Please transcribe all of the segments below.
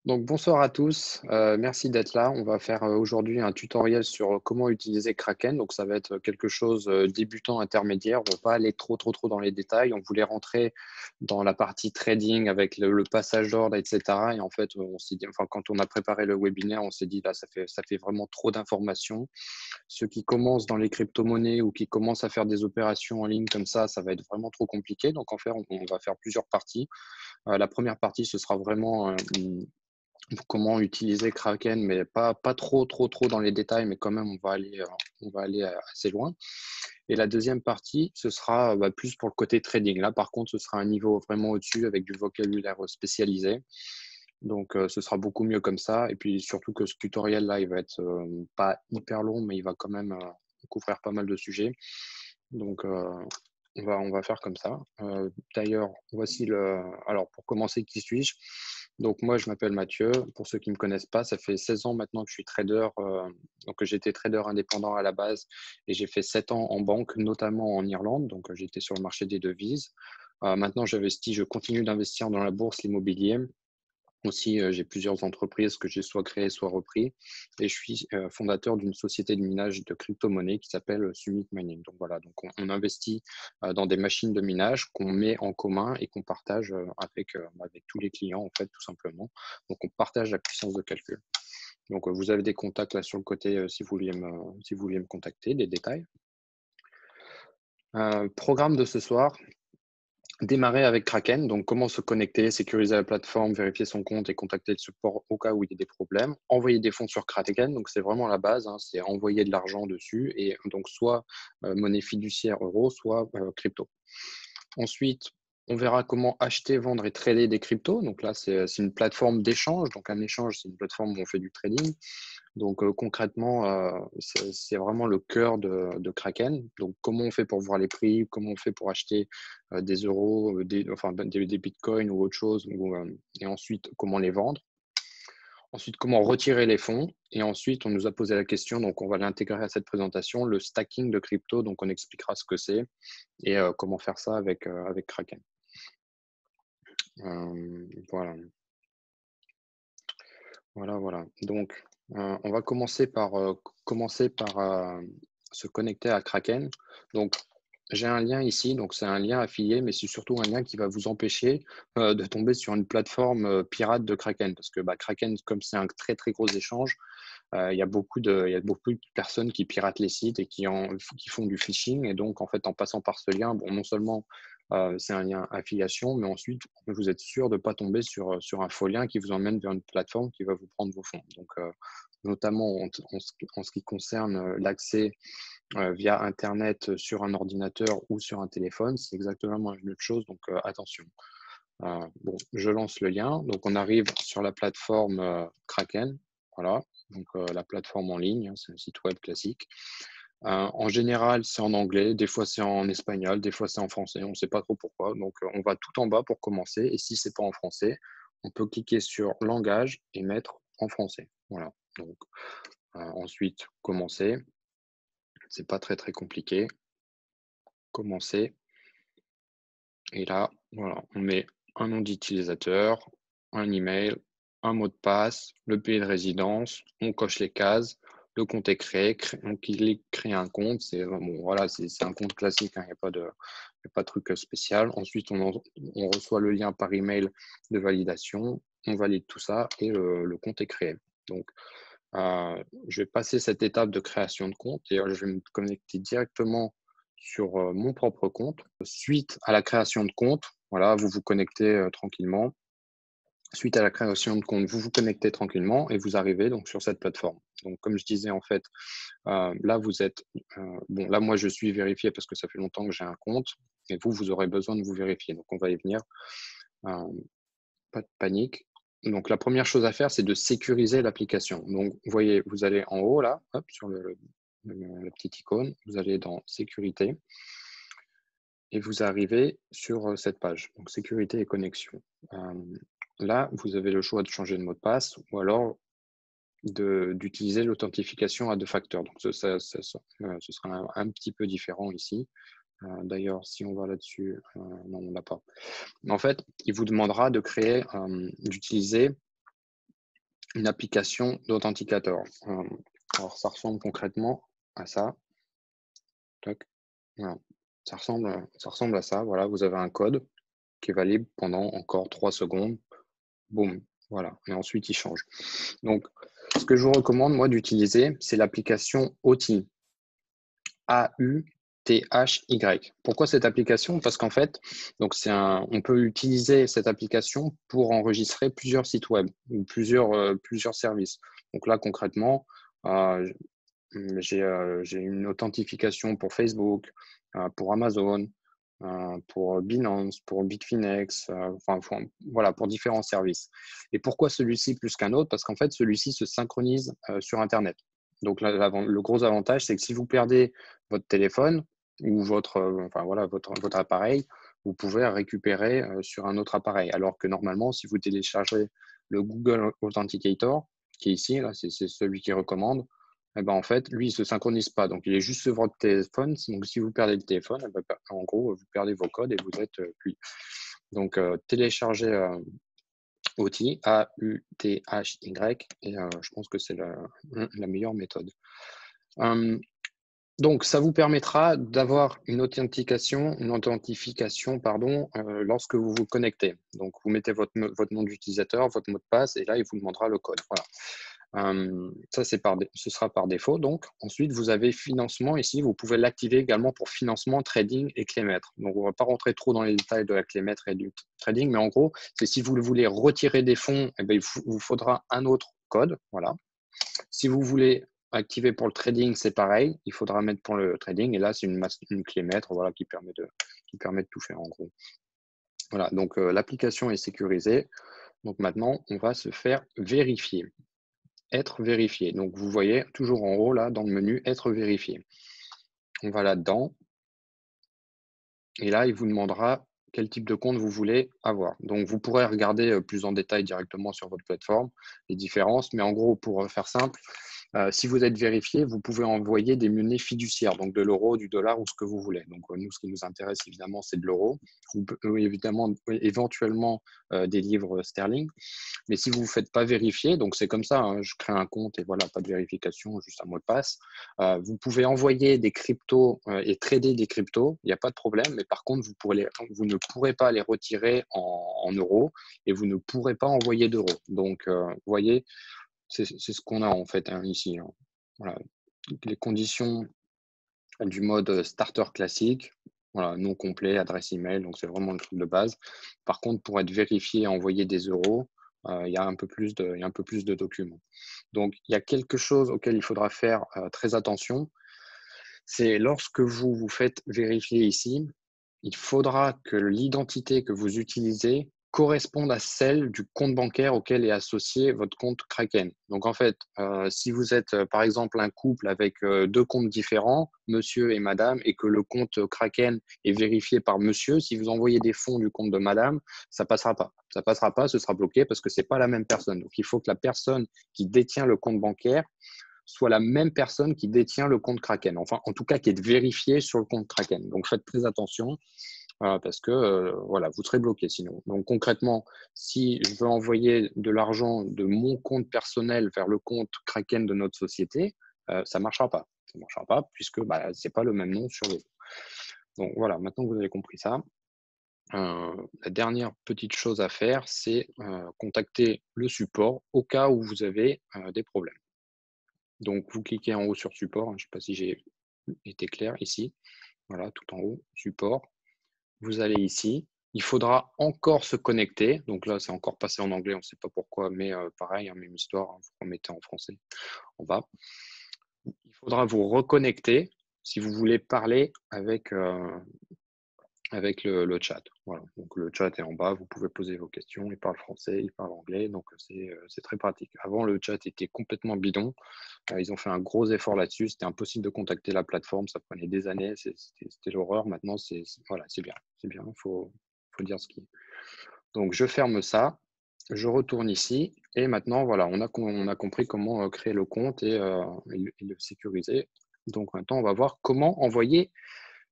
Donc bonsoir à tous, merci d'être là. On va faire, aujourd'hui un tutoriel sur comment utiliser Kraken. Donc ça va être quelque chose, débutant, intermédiaire. On va pas aller trop dans les détails. On voulait rentrer dans la partie trading avec le passage d'ordre et cetera et en fait, on s'est dit enfin, quand on a préparé le webinaire, on s'est dit: «Là, ça fait vraiment trop d'informations». Ceux qui commencent dans les crypto-monnaies ou qui commencent à faire des opérations en ligne comme ça va être vraiment trop compliqué. Donc en fait, on va faire plusieurs parties. La première partie, ce sera vraiment, comment utiliser Kraken, mais pas trop dans les détails, mais quand même, on va aller assez loin. Et la deuxième partie, ce sera plus pour le côté trading. Là, par contre, ce sera un niveau vraiment au-dessus avec du vocabulaire spécialisé. Donc, ce sera beaucoup mieux comme ça. Et puis, surtout que ce tutoriel-là, il va être pas hyper long, mais il va quand même couvrir pas mal de sujets. Donc, on va faire comme ça. D'ailleurs, voici le. Alors, pour commencer, qui suis-je? Donc, moi, je m'appelle Mathieu. Pour ceux qui ne me connaissent pas, ça fait 16 ans maintenant que je suis trader. Donc, j'étais trader indépendant à la base et j'ai fait 7 ans en banque, notamment en Irlande. Donc, j'étais sur le marché des devises. Maintenant, je continue d'investir dans la bourse, l'immobilier. Aussi, j'ai plusieurs entreprises que j'ai soit créées, soit repris. Et je suis fondateur d'une société de minage de crypto-monnaies qui s'appelle Summit Mining. Donc voilà, donc on investit dans des machines de minage qu'on met en commun et qu'on partage avec tous les clients, en fait, tout simplement. Donc on partage la puissance de calcul. Donc vous avez des contacts là sur le côté si vous vouliez me contacter, des détails. Programme de ce soir. Démarrer avec Kraken, donc comment se connecter, sécuriser la plateforme, vérifier son compte et contacter le support au cas où il y a des problèmes. Envoyer des fonds sur Kraken, donc c'est vraiment la base, hein, c'est envoyer de l'argent dessus et donc soit monnaie fiduciaire euro, soit crypto. Ensuite, on verra comment acheter, vendre et trader des cryptos. Donc là, c'est une plateforme d'échange. Donc un échange, c'est une plateforme où on fait du trading. Donc concrètement, c'est vraiment le cœur de Kraken. Donc comment on fait pour voir les prix, comment on fait pour acheter des euros, des bitcoins ou autre chose, et ensuite comment les vendre. Ensuite, comment retirer les fonds. Et ensuite, on nous a posé la question, donc on va l'intégrer à cette présentation, le stacking de crypto. Donc on expliquera ce que c'est et comment faire ça avec Kraken. Voilà, voilà. Donc, on va commencer par se connecter à Kraken. Donc, j'ai un lien ici, donc c'est un lien affilié, mais c'est surtout un lien qui va vous empêcher de tomber sur une plateforme pirate de Kraken, parce que Kraken, comme c'est un très gros échange, il y a beaucoup de personnes qui piratent les sites et qui font du phishing. Et donc, en fait, en passant par ce lien, bon, non seulement c'est un lien affiliation, mais ensuite, vous êtes sûr de ne pas tomber sur un faux lien qui vous emmène vers une plateforme qui va vous prendre vos fonds. Donc, notamment en ce qui concerne l'accès via Internet sur un ordinateur ou sur un téléphone, c'est exactement la même chose. Donc, attention. Bon, je lance le lien. Donc, on arrive sur la plateforme Kraken. Voilà. Donc, la plateforme en ligne, hein, c'est un site web classique. En général, c'est en anglais, des fois c'est en espagnol, des fois c'est en français, on ne sait pas trop pourquoi. Donc, on va tout en bas pour commencer. Et si ce n'est pas en français, on peut cliquer sur langage et mettre en français. Voilà. Donc, ensuite, commencer. C'est pas très compliqué. Commencer. Et là, voilà, on met un nom d'utilisateur, un email, un mot de passe, le pays de résidence, on coche les cases, le compte est créé, donc il est créé un compte, c'est bon, voilà, c'est un compte classique, hein, il n'y a pas de truc spécial. Ensuite, on reçoit le lien par email de validation, on valide tout ça et le compte est créé. Donc, je vais passer cette étape de création de compte et je vais me connecter directement sur mon propre compte. Suite à la création de compte, voilà, vous vous connectez tranquillement. Suite à la création de compte, vous vous connectez tranquillement et vous arrivez donc sur cette plateforme. Donc, comme je disais, en fait, là, vous êtes, bon, là, moi, je suis vérifié parce que ça fait longtemps que j'ai un compte et vous aurez besoin de vous vérifier. Donc, on va y venir. Euh, Pas de panique. Donc, la première chose à faire, c'est de sécuriser l'application. Donc, vous voyez, vous allez en haut, là, hop, sur la petite icône, vous allez dans Sécurité et vous arrivez sur cette page, donc Sécurité et connexion. Là, vous avez le choix de changer de mot de passe ou alors d'utiliser l'authentification à deux facteurs. Donc, ce sera un petit peu différent ici. D'ailleurs, si on va là-dessus, non, on ne l'a pas. En fait, il vous demandera d'utiliser une application d'authenticateur. Alors, ça ressemble concrètement à ça. Tac. Voilà. Ça ressemble à ça. Voilà, vous avez un code qui est valide pendant encore 3 secondes. Boum, voilà. Et ensuite, il change. Donc, ce que je vous recommande, moi, d'utiliser, c'est l'application Authy. A-U-T-H-Y. Pourquoi cette application? Parce qu'en fait, donc on peut utiliser cette application pour enregistrer plusieurs sites web ou plusieurs services. Donc là, concrètement, euh, j'ai une authentification pour Facebook, pour Amazon, pour Binance, pour Bitfinex, voilà, pour différents services. Et pourquoi celui-ci plus qu'un autre? Parce qu'en fait, celui-ci se synchronise sur Internet. Donc le gros avantage, c'est que si vous perdez votre téléphone ou votre appareil, vous pouvez récupérer sur un autre appareil. Alors que normalement, si vous téléchargez le Google Authenticator, qui est ici, là, c'est celui qui recommande, eh ben, en fait, lui, il ne se synchronise pas. Donc, il est juste sur votre téléphone. Donc, si vous perdez le téléphone, eh ben, en gros, vous perdez vos codes et vous êtes cuit. Donc, téléchargez Authy, A-U-T-H-Y, et je pense que c'est la meilleure méthode. Donc, ça vous permettra d'avoir une authentification, lorsque vous vous connectez. Donc, vous mettez votre nom d'utilisateur, votre mot de passe, et là, il vous demandera le code. Voilà. Ça, ce sera par défaut. Donc, ensuite, vous avez financement ici. Vous pouvez l'activer également pour financement, trading et clé-maître. Donc, on ne va pas rentrer trop dans les détails de la clé-maître et du trading, mais en gros, c'est si vous voulez retirer des fonds, eh bien, il vous faudra un autre code. Voilà. Si vous voulez activer pour le trading, c'est pareil. Il faudra mettre pour le trading. Et là, c'est une clé-maître, voilà, qui permet de tout faire en gros. Voilà. Donc, l'application est sécurisée. Donc, maintenant, on va se faire vérifier. Être vérifié. Donc, vous voyez toujours en haut, là, dans le menu, être vérifié. On va là-dedans. Et là, il vous demandera quel type de compte vous voulez avoir. Donc, vous pourrez regarder plus en détail directement sur votre plateforme les différences. Mais en gros, pour faire simple, si vous êtes vérifié, vous pouvez envoyer des monnaies fiduciaires, donc de l'euro, du dollar ou ce que vous voulez. Donc, nous, ce qui nous intéresse, évidemment, c'est de l'euro. Éventuellement, des livres sterling. Mais si vous ne vous faites pas vérifier, donc c'est comme ça, hein, je crée un compte et voilà, pas de vérification, juste un mot de passe. Vous pouvez envoyer des cryptos et trader des cryptos, il n'y a pas de problème, mais par contre, vous ne pourrez pas les retirer en euros et vous ne pourrez pas envoyer d'euros. Donc, vous voyez, c'est ce qu'on a en fait ici. Hein. Voilà. Les conditions du mode starter classique, voilà, nom complet, adresse email, donc c'est vraiment le truc de base. Par contre, pour être vérifié et envoyer des euros, il y a un peu plus de documents. Donc, il y a quelque chose auquel il faudra faire très attention. C'est lorsque vous vous faites vérifier ici, il faudra que l'identité que vous utilisez corresponde à celle du compte bancaire auquel est associé votre compte Kraken. Donc en fait, si vous êtes par exemple un couple avec deux comptes différents, monsieur et madame, et que le compte Kraken est vérifié par monsieur, si vous envoyez des fonds du compte de madame, ça passera pas. Ça passera pas, ce sera bloqué parce que c'est pas la même personne. Donc il faut que la personne qui détient le compte bancaire soit la même personne qui détient le compte Kraken. Enfin, en tout cas, qui est vérifié sur le compte Kraken. Donc, faites très attention parce que voilà, vous serez bloqué sinon. Donc, concrètement, si je veux envoyer de l'argent de mon compte personnel vers le compte Kraken de notre société, ça ne marchera pas. Ça ne marchera pas puisque ce n'est pas le même nom sur les deux. Donc, voilà, maintenant que vous avez compris ça, la dernière petite chose à faire, c'est contacter le support au cas où vous avez des problèmes. Donc, vous cliquez en haut sur support. Je ne sais pas si j'ai été clair ici. Voilà, tout en haut, support. Vous allez ici. Il faudra encore se connecter. Donc là, c'est encore passé en anglais, on ne sait pas pourquoi, mais pareil, même histoire, vous remettez en français en bas. Il faudra vous reconnecter si vous voulez parler avec le chat. Voilà. Donc le chat est en bas, vous pouvez poser vos questions. Il parle français, il parle anglais, donc c'est très pratique. Avant, le chat était complètement bidon. Ils ont fait un gros effort là-dessus. C'était impossible de contacter la plateforme, ça prenait des années, c'était l'horreur. Maintenant, voilà, c'est bien, il faut dire ce qui est. Donc je ferme ça, je retourne ici et maintenant, voilà, on a compris comment créer le compte et le sécuriser. Donc maintenant, on va voir comment envoyer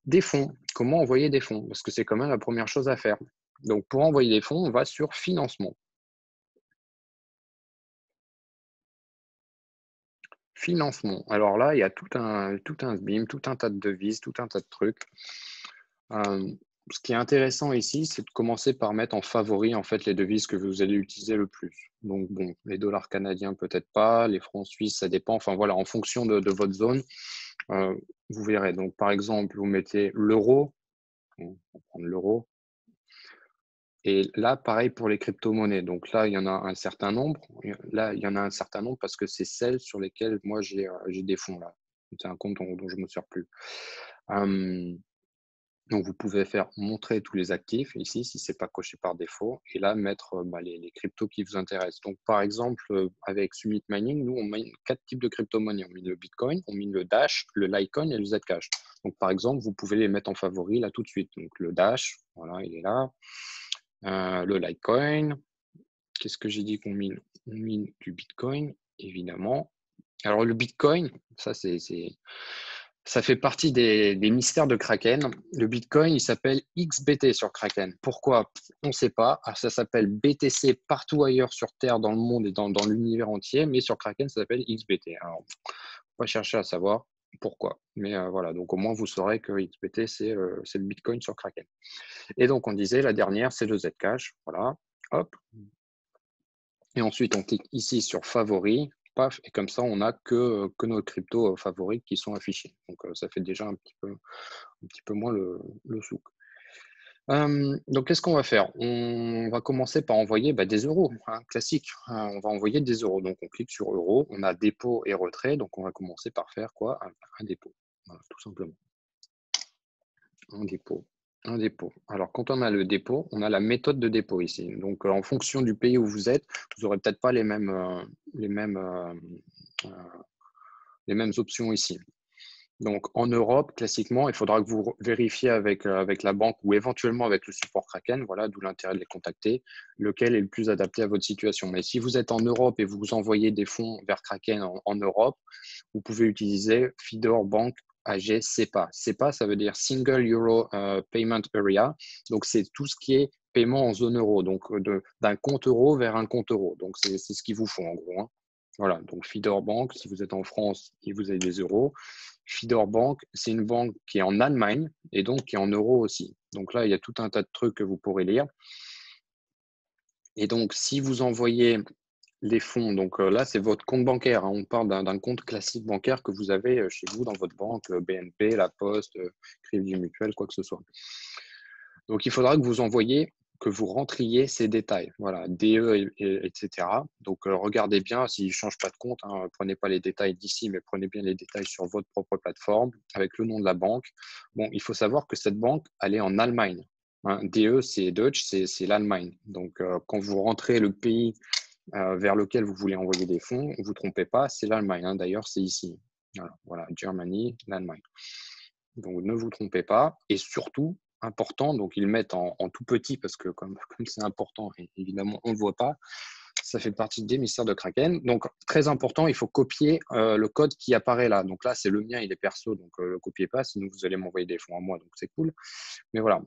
des fonds. Comment envoyer des fonds? Parce que c'est quand même la première chose à faire. Donc, pour envoyer des fonds, on va sur financement. financement. Alors là, il y a tout un SBIM, tout un tas de devises, tout un tas de trucs. Ce qui est intéressant ici, c'est de commencer par mettre en favori en fait les devises que vous allez utiliser le plus. Donc bon, les dollars canadiens peut-être pas, les francs suisses ça dépend. Enfin voilà, en fonction de votre zone, vous verrez. Donc par exemple, vous mettez l'euro, on va prendre l'euro. Et là, pareil pour les crypto-monnaies. Donc là, il y en a un certain nombre. Là, il y en a un certain nombre parce que c'est celles sur lesquelles moi j'ai des fonds là. C'est un compte dont je ne me sers plus. Donc, vous pouvez faire montrer tous les actifs ici, si ce n'est pas coché par défaut, et là, mettre les cryptos qui vous intéressent. Donc, par exemple, avec Summit Mining, nous, on met 4 types de crypto-monnaies. On met le Bitcoin, on met le Dash, le Litecoin et le Zcash. Donc, par exemple, vous pouvez les mettre en favori là tout de suite. Donc, le Dash, voilà, il est là. Le Litecoin, qu'est-ce que j'ai dit qu'on mine? On mine du Bitcoin, évidemment. Alors, le Bitcoin, ça fait partie des mystères de Kraken. Le Bitcoin, il s'appelle XBT sur Kraken. Pourquoi? On ne sait pas. Ça s'appelle BTC partout ailleurs sur Terre, dans le monde et dans l'univers entier, mais sur Kraken, ça s'appelle XBT. Alors, on va chercher à savoir pourquoi. Mais voilà, donc au moins vous saurez que XBT, c'est le Bitcoin sur Kraken. Et donc, on disait, la dernière, c'est le Zcash. Voilà, hop. Et ensuite, on clique ici sur Favoris. Paf, et comme ça, on n'a que nos cryptos favoris qui sont affichés. Donc, ça fait déjà un petit peu moins le souk. Donc, qu'est-ce qu'on va faire? On va commencer par envoyer des euros, hein, classique. On va envoyer des euros. Donc, on clique sur euros. On a dépôt et retrait. Donc, on va commencer par faire quoi? Un dépôt. Voilà, tout simplement. Un dépôt. Un dépôt. Alors, quand on a le dépôt, on a la méthode de dépôt ici. Donc, en fonction du pays où vous êtes, vous n'aurez peut-être pas les mêmes options ici. Donc, en Europe, classiquement, il faudra que vous vérifiez avec la banque ou éventuellement avec le support Kraken, voilà, d'où l'intérêt de les contacter, lequel est le plus adapté à votre situation. Mais si vous êtes en Europe et vous envoyez des fonds vers Kraken en Europe, vous pouvez utiliser Fidor Bank AG SEPA. SEPA, ça veut dire Single Euro Payment Area. Donc, c'est tout ce qui est paiement en zone euro, donc d'un compte euro vers un compte euro. Donc, c'est ce qu'il vous faut en gros, hein. Voilà, donc Fidor Bank, si vous êtes en France et vous avez des euros. Fidor Bank, c'est une banque qui est en Allemagne et donc qui est en euros aussi. Donc là, il y a tout un tas de trucs que vous pourrez lire. Et donc, si vous envoyez les fonds, donc là, c'est votre compte bancaire, hein. On parle d'un compte classique bancaire que vous avez chez vous dans votre banque, BNP, La Poste, Crédit Mutuel, quoi que ce soit. Donc, il faudra que vous envoyiez, que vous rentriez ces détails. Voilà, DE, etc. Donc, regardez bien, s'il ne change pas de compte, hein, prenez pas les détails d'ici, mais prenez bien les détails sur votre propre plateforme avec le nom de la banque. Bon, il faut savoir que cette banque, elle est en Allemagne, hein. DE, c'est Deutsch, c'est l'Allemagne. Donc, quand vous rentrez le pays vers lequel vous voulez envoyer des fonds, ne vous trompez pas, c'est l'Allemagne, hein. D'ailleurs, c'est ici. Voilà, Germany, l'Allemagne. Donc, ne vous trompez pas. Et surtout, important, donc ils le mettent en tout petit parce que comme c'est important, et évidemment, on ne le voit pas. Ça fait partie des mystères de Kraken. Donc, très important, il faut copier le code qui apparaît là. Donc là, c'est le mien, il est perso, donc ne le copiez pas, sinon vous allez m'envoyer des fonds à moi, donc c'est cool. Mais voilà.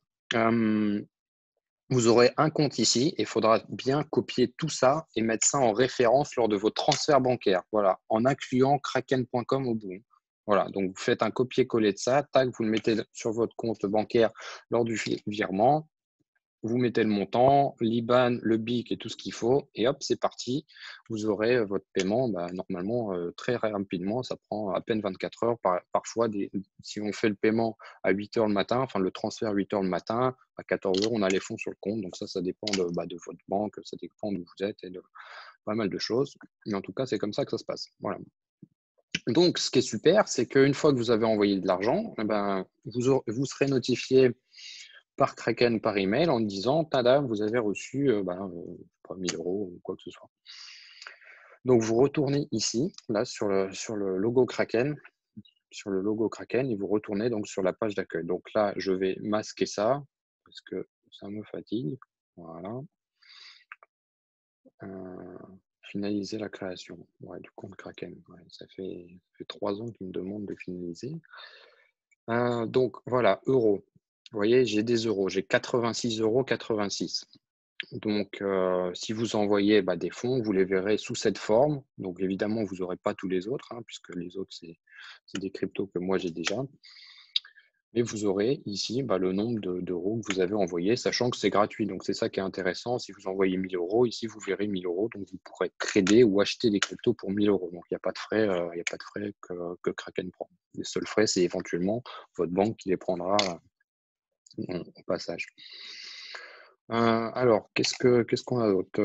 Vous aurez un compte ici et il faudra bien copier tout ça et mettre ça en référence lors de vos transferts bancaires. Voilà, en incluant kraken.com au bout. Voilà, donc vous faites un copier-coller de ça, tac, vous le mettez sur votre compte bancaire lors du virement. Vous mettez le montant, l'IBAN, le BIC et tout ce qu'il faut, et hop, c'est parti. Vous aurez votre paiement, normalement, très rapidement, ça prend à peine 24 heures. Parfois, si on fait le paiement à 8 heures le matin, enfin le transfert à 8 heures le matin, à 14 heures, on a les fonds sur le compte. Donc ça dépend de votre banque, ça dépend d'où vous êtes et de pas mal de choses. Mais en tout cas, c'est comme ça que ça se passe. Voilà. Donc, ce qui est super, c'est qu'une fois que vous avez envoyé de l'argent, vous serez notifié par Kraken, par email, en disant, tada, vous avez reçu 1000 euros ou quoi que ce soit. Donc, vous retournez ici, là, sur le logo Kraken, et vous retournez donc sur la page d'accueil. Donc là, je vais masquer ça, parce que ça me fatigue. Voilà. Finaliser la création du compte Kraken. Ouais, ça fait 3 ans qu'il me demande de finaliser. Donc, voilà, euros. Vous voyez, j'ai des euros. J'ai 86,86 €. Donc, si vous envoyez des fonds, vous les verrez sous cette forme. Donc, évidemment, vous n'aurez pas tous les autres, hein, puisque les autres, c'est des cryptos que moi j'ai déjà. Et vous aurez ici le nombre d'euros que vous avez envoyé, sachant que c'est gratuit. Donc, c'est ça qui est intéressant. Si vous envoyez 1000 euros, ici, vous verrez 1000 euros. Donc, vous pourrez trader ou acheter des cryptos pour 1000 euros. Donc, il n'y a pas de frais, il y a pas de frais que Kraken prend. Les seuls frais, c'est éventuellement votre banque qui les prendra au passage. Alors, qu'est-ce qu'on a d'autre?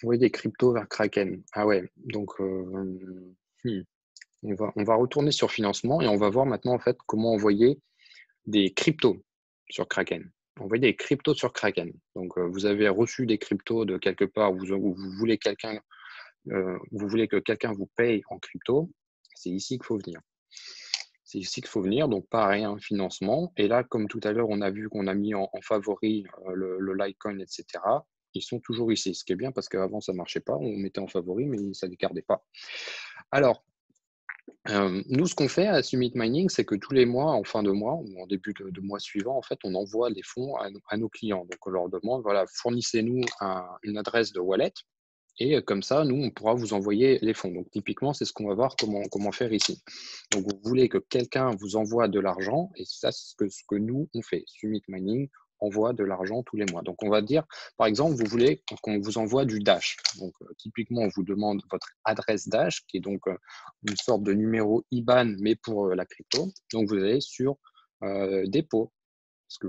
Oui, des cryptos vers Kraken. Ah ouais, donc on va retourner sur financement et on va voir maintenant en fait comment envoyer des cryptos sur Kraken. Envoyer des cryptos sur Kraken. Donc vous avez reçu des cryptos de quelque part où vous voulez vous voulez que quelqu'un vous paye en crypto, c'est ici qu'il faut venir. C'est ici qu'il faut venir, donc pareil, un financement. Et là, comme tout à l'heure, on a vu qu'on a mis en favori le Litecoin, etc. Ils sont toujours ici, ce qui est bien parce qu'avant, ça ne marchait pas. On mettait en favori, mais ça ne les gardait pas. Alors, nous, ce qu'on fait à Summit Mining, c'est que tous les mois, en fin de mois ou en début de mois suivant, en fait, on envoie des fonds à nos clients. Donc, on leur demande, voilà, fournissez-nous une adresse de wallet. Et comme ça, nous, on pourra vous envoyer les fonds. Donc, typiquement, c'est ce qu'on va voir comment faire ici. Donc, vous voulez que quelqu'un vous envoie de l'argent, et ça, c'est ce que nous, on fait. Summit Mining envoie de l'argent tous les mois. Donc, on va dire, par exemple, vous voulez qu'on vous envoie du Dash. Donc, typiquement, on vous demande votre adresse Dash, qui est donc une sorte de numéro IBAN, mais pour la crypto. Donc, vous allez sur dépôt.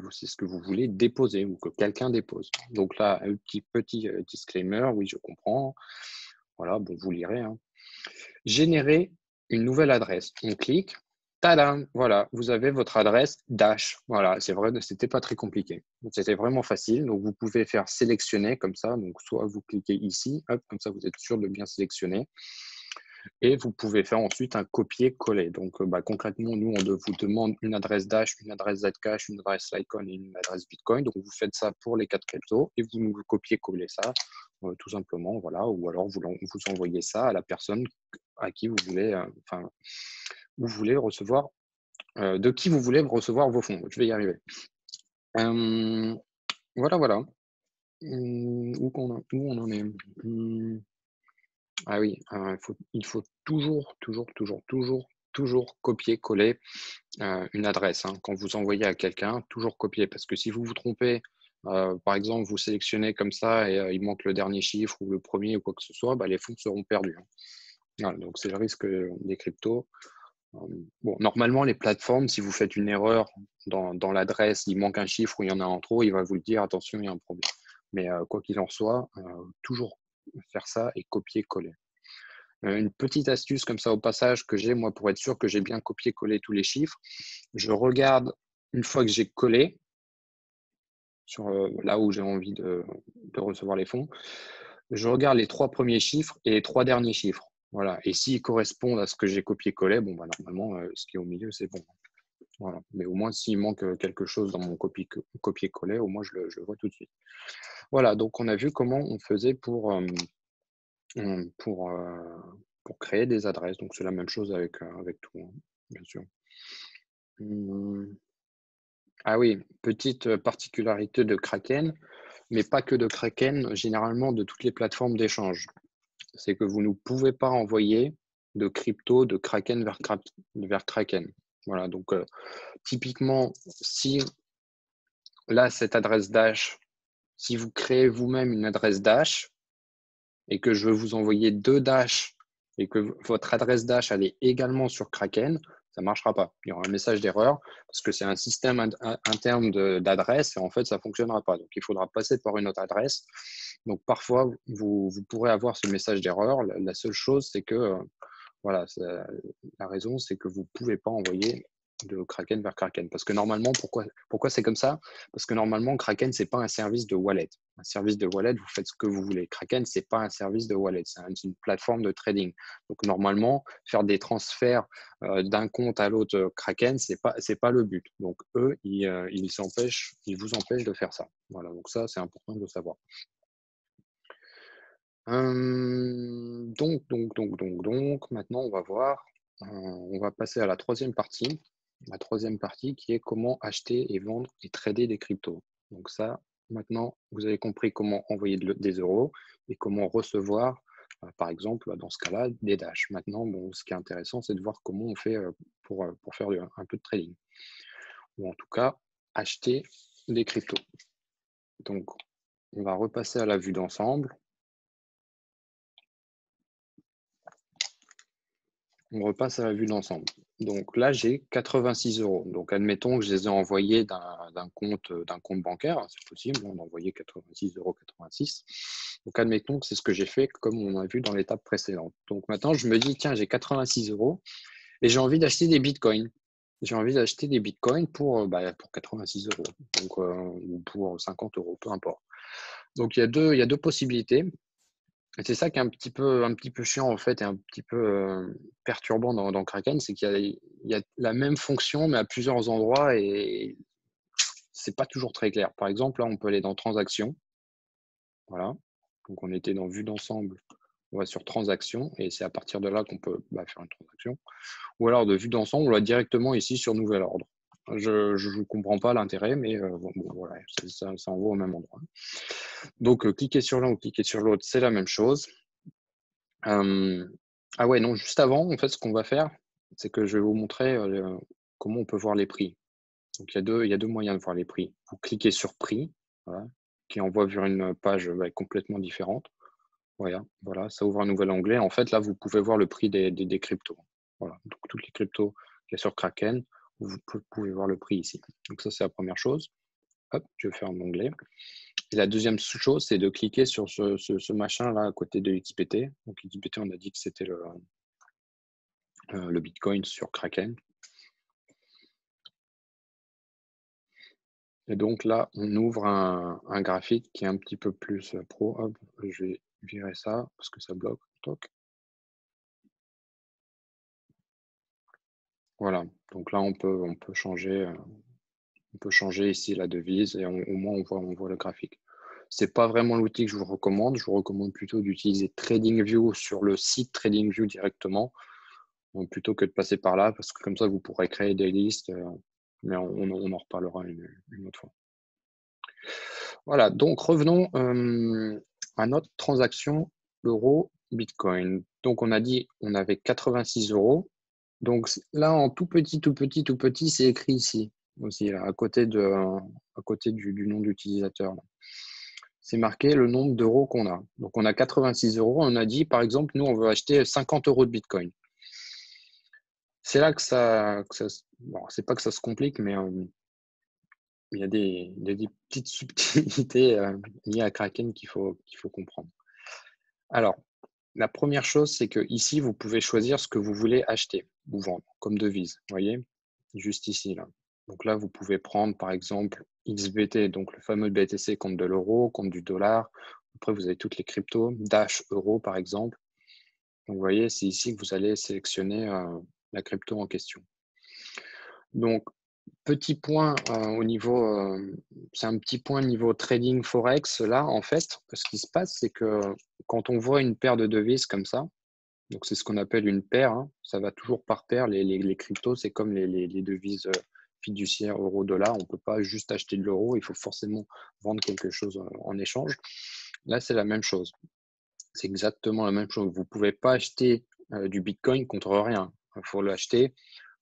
C'est ce que vous voulez déposer ou que quelqu'un dépose. Donc là, un petit disclaimer, oui, je comprends. Voilà, bon, vous lirez. Hein. Générer une nouvelle adresse. On clique. Tadam, voilà, vous avez votre adresse Dash. Voilà, c'est vrai, c'était pas très compliqué. C'était vraiment facile. Donc, vous pouvez faire sélectionner comme ça. Donc, soit vous cliquez ici, hop, comme ça, vous êtes sûr de bien sélectionner. Et vous pouvez faire ensuite un copier-coller. Donc, concrètement, nous, on vous demande une adresse Dash, une adresse Zcash, une adresse Litecoin et une adresse Bitcoin. Donc, vous faites ça pour les 4 cryptos et vous nous copiez-collez ça, tout simplement. Voilà. Ou alors, vous envoyez ça à la personne à qui vous voulez recevoir, de qui vous voulez recevoir vos fonds. Je vais y arriver. Voilà. Où on en est? Ah oui, il faut toujours copier-coller une adresse. Hein. Quand vous envoyez à quelqu'un, toujours copier. Parce que si vous vous trompez, par exemple, vous sélectionnez comme ça et il manque le dernier chiffre ou le premier ou quoi que ce soit, les fonds seront perdus. Hein. Voilà, donc c'est le risque des cryptos. Bon, normalement, les plateformes, si vous faites une erreur dans l'adresse, il manque un chiffre ou il y en a en trop, il va vous le dire, attention, il y a un problème. Mais quoi qu'il en soit, toujours faire ça et copier-coller. Une petite astuce comme ça au passage que j'ai, moi, pour être sûr que j'ai bien copié-collé tous les chiffres, je regarde une fois que j'ai collé sur là où j'ai envie de recevoir les fonds, je regarde les 3 premiers chiffres et les 3 derniers chiffres. Voilà. Et s'ils correspondent à ce que j'ai copié-collé, bon, normalement, ce qui est au milieu, c'est bon. Voilà. Mais au moins, s'il manque quelque chose dans mon copier-coller, au moins, je le vois tout de suite. Voilà. Donc, on a vu comment on faisait pour, pour créer des adresses. Donc, c'est la même chose avec tout, hein, bien sûr. Ah oui, petite particularité de Kraken, mais pas que de Kraken, généralement de toutes les plateformes d'échange. C'est que vous ne pouvez pas envoyer de crypto de Kraken vers Kraken. Voilà, donc typiquement, si là, cette adresse Dash, si vous créez vous-même une adresse Dash et que je veux vous envoyer 2 Dash et que votre adresse Dash elle est également sur Kraken, ça ne marchera pas. Il y aura un message d'erreur parce que c'est un système interne d'adresse et en fait, ça ne fonctionnera pas. Donc, il faudra passer par une autre adresse. Donc, parfois, vous pourrez avoir ce message d'erreur. La seule chose, c'est que, voilà, la raison, c'est que vous ne pouvez pas envoyer de Kraken vers Kraken. Parce que normalement, pourquoi c'est comme ça? Parce que normalement, Kraken, ce n'est pas un service de wallet. Un service de wallet, vous faites ce que vous voulez. Kraken, ce n'est pas un service de wallet, c'est une plateforme de trading. Donc normalement, faire des transferts d'un compte à l'autre Kraken, c'est pas le but. Donc eux, ils vous empêchent de faire ça. Voilà, donc ça, c'est important de le savoir. Donc, maintenant, on va voir, on va passer à la troisième partie. La troisième partie qui est comment acheter et vendre et trader des cryptos. Donc ça, Maintenant, vous avez compris comment envoyer des euros et comment recevoir, par exemple, dans ce cas-là, des Dash. Maintenant, bon, ce qui est intéressant, c'est de voir comment on fait pour faire un peu de trading. Ou en tout cas, acheter des cryptos. Donc, on va repasser à la vue d'ensemble. On repasse à la vue d'ensemble. Donc là, j'ai 86 euros. Donc, admettons que je les ai envoyés d'un compte bancaire. C'est possible d'envoyer 86,86 euros. Donc, admettons que c'est ce que j'ai fait comme on a vu dans l'étape précédente. Donc, maintenant, je me dis, tiens, j'ai 86 euros et j'ai envie d'acheter des bitcoins. J'ai envie d'acheter des bitcoins pour 86 euros donc, ou pour 50 euros, peu importe. Donc, il y a deux possibilités. Et c'est ça qui est un petit peu chiant en fait et un petit peu perturbant dans Kraken, c'est qu'il y a la même fonction mais à plusieurs endroits et c'est pas toujours très clair. Par exemple, là, on peut aller dans Transactions. Voilà. Donc, on était dans Vue d'ensemble. On va sur Transactions et c'est à partir de là qu'on peut faire une transaction. Ou alors de Vue d'ensemble, on va directement ici sur Nouvel ordre. Je ne comprends pas l'intérêt, mais voilà, ça envoie au même endroit. Donc, cliquer sur l'un ou cliquer sur l'autre, c'est la même chose. Ah ouais, non, juste avant, en fait, ce qu'on va faire, c'est que je vais vous montrer comment on peut voir les prix. Donc, il y a deux moyens de voir les prix. Vous cliquez sur prix, voilà, qui envoie vers une page complètement différente. Voilà, ça ouvre un nouvel onglet. En fait, là, vous pouvez voir le prix des cryptos. Voilà, donc toutes les cryptos qu'il y a sur Kraken, vous pouvez voir le prix ici. Donc ça, c'est la première chose. Hop, je vais faire un onglet. Et la deuxième chose, c'est de cliquer sur ce machin-là à côté de XBT. Donc XBT, on a dit que c'était le Bitcoin sur Kraken. Et donc là, on ouvre un graphique qui est un petit peu plus pro. Hop, je vais virer ça parce que ça bloque. Toc. Voilà, donc là, on peut changer ici la devise et au moins on voit le graphique. Ce n'est pas vraiment l'outil que je vous recommande. Je vous recommande plutôt d'utiliser TradingView sur le site TradingView directement plutôt que de passer par là parce que comme ça, vous pourrez créer des listes. Mais on en reparlera une autre fois. Voilà, donc revenons à notre transaction euro-bitcoin. Donc on a dit on avait 86 euros. Donc là, en tout petit, c'est écrit ici aussi, là, à côté du nom d'utilisateur. C'est marqué le nombre d'euros qu'on a. Donc on a 86 euros. On a dit, par exemple, nous, on veut acheter 50 euros de Bitcoin. C'est là que bon, c'est pas que ça se complique, mais il y a des petites subtilités liées à Kraken qu'il faut comprendre. Alors, la première chose, c'est que ici, vous pouvez choisir ce que vous voulez acheter ou vendre comme devise. Vous voyez, juste ici, là. Donc là, vous pouvez prendre, par exemple, XBT, donc le fameux BTC contre de l'euro, contre du dollar. Après, vous avez toutes les cryptos, Dash euro, par exemple. Donc, vous voyez, c'est ici que vous allez sélectionner la crypto en question. Donc, petit point au niveau, c'est un petit point niveau trading forex. Là, en fait, ce qui se passe, c'est que quand on voit une paire de devises comme ça, donc c'est ce qu'on appelle une paire, hein, ça va toujours par paire. Les cryptos, c'est comme les devises fiduciaires euro-dollar. On ne peut pas juste acheter de l'euro, il faut forcément vendre quelque chose en échange. Là, c'est la même chose. C'est exactement la même chose. Vous ne pouvez pas acheter du Bitcoin contre rien. Il faut l'acheter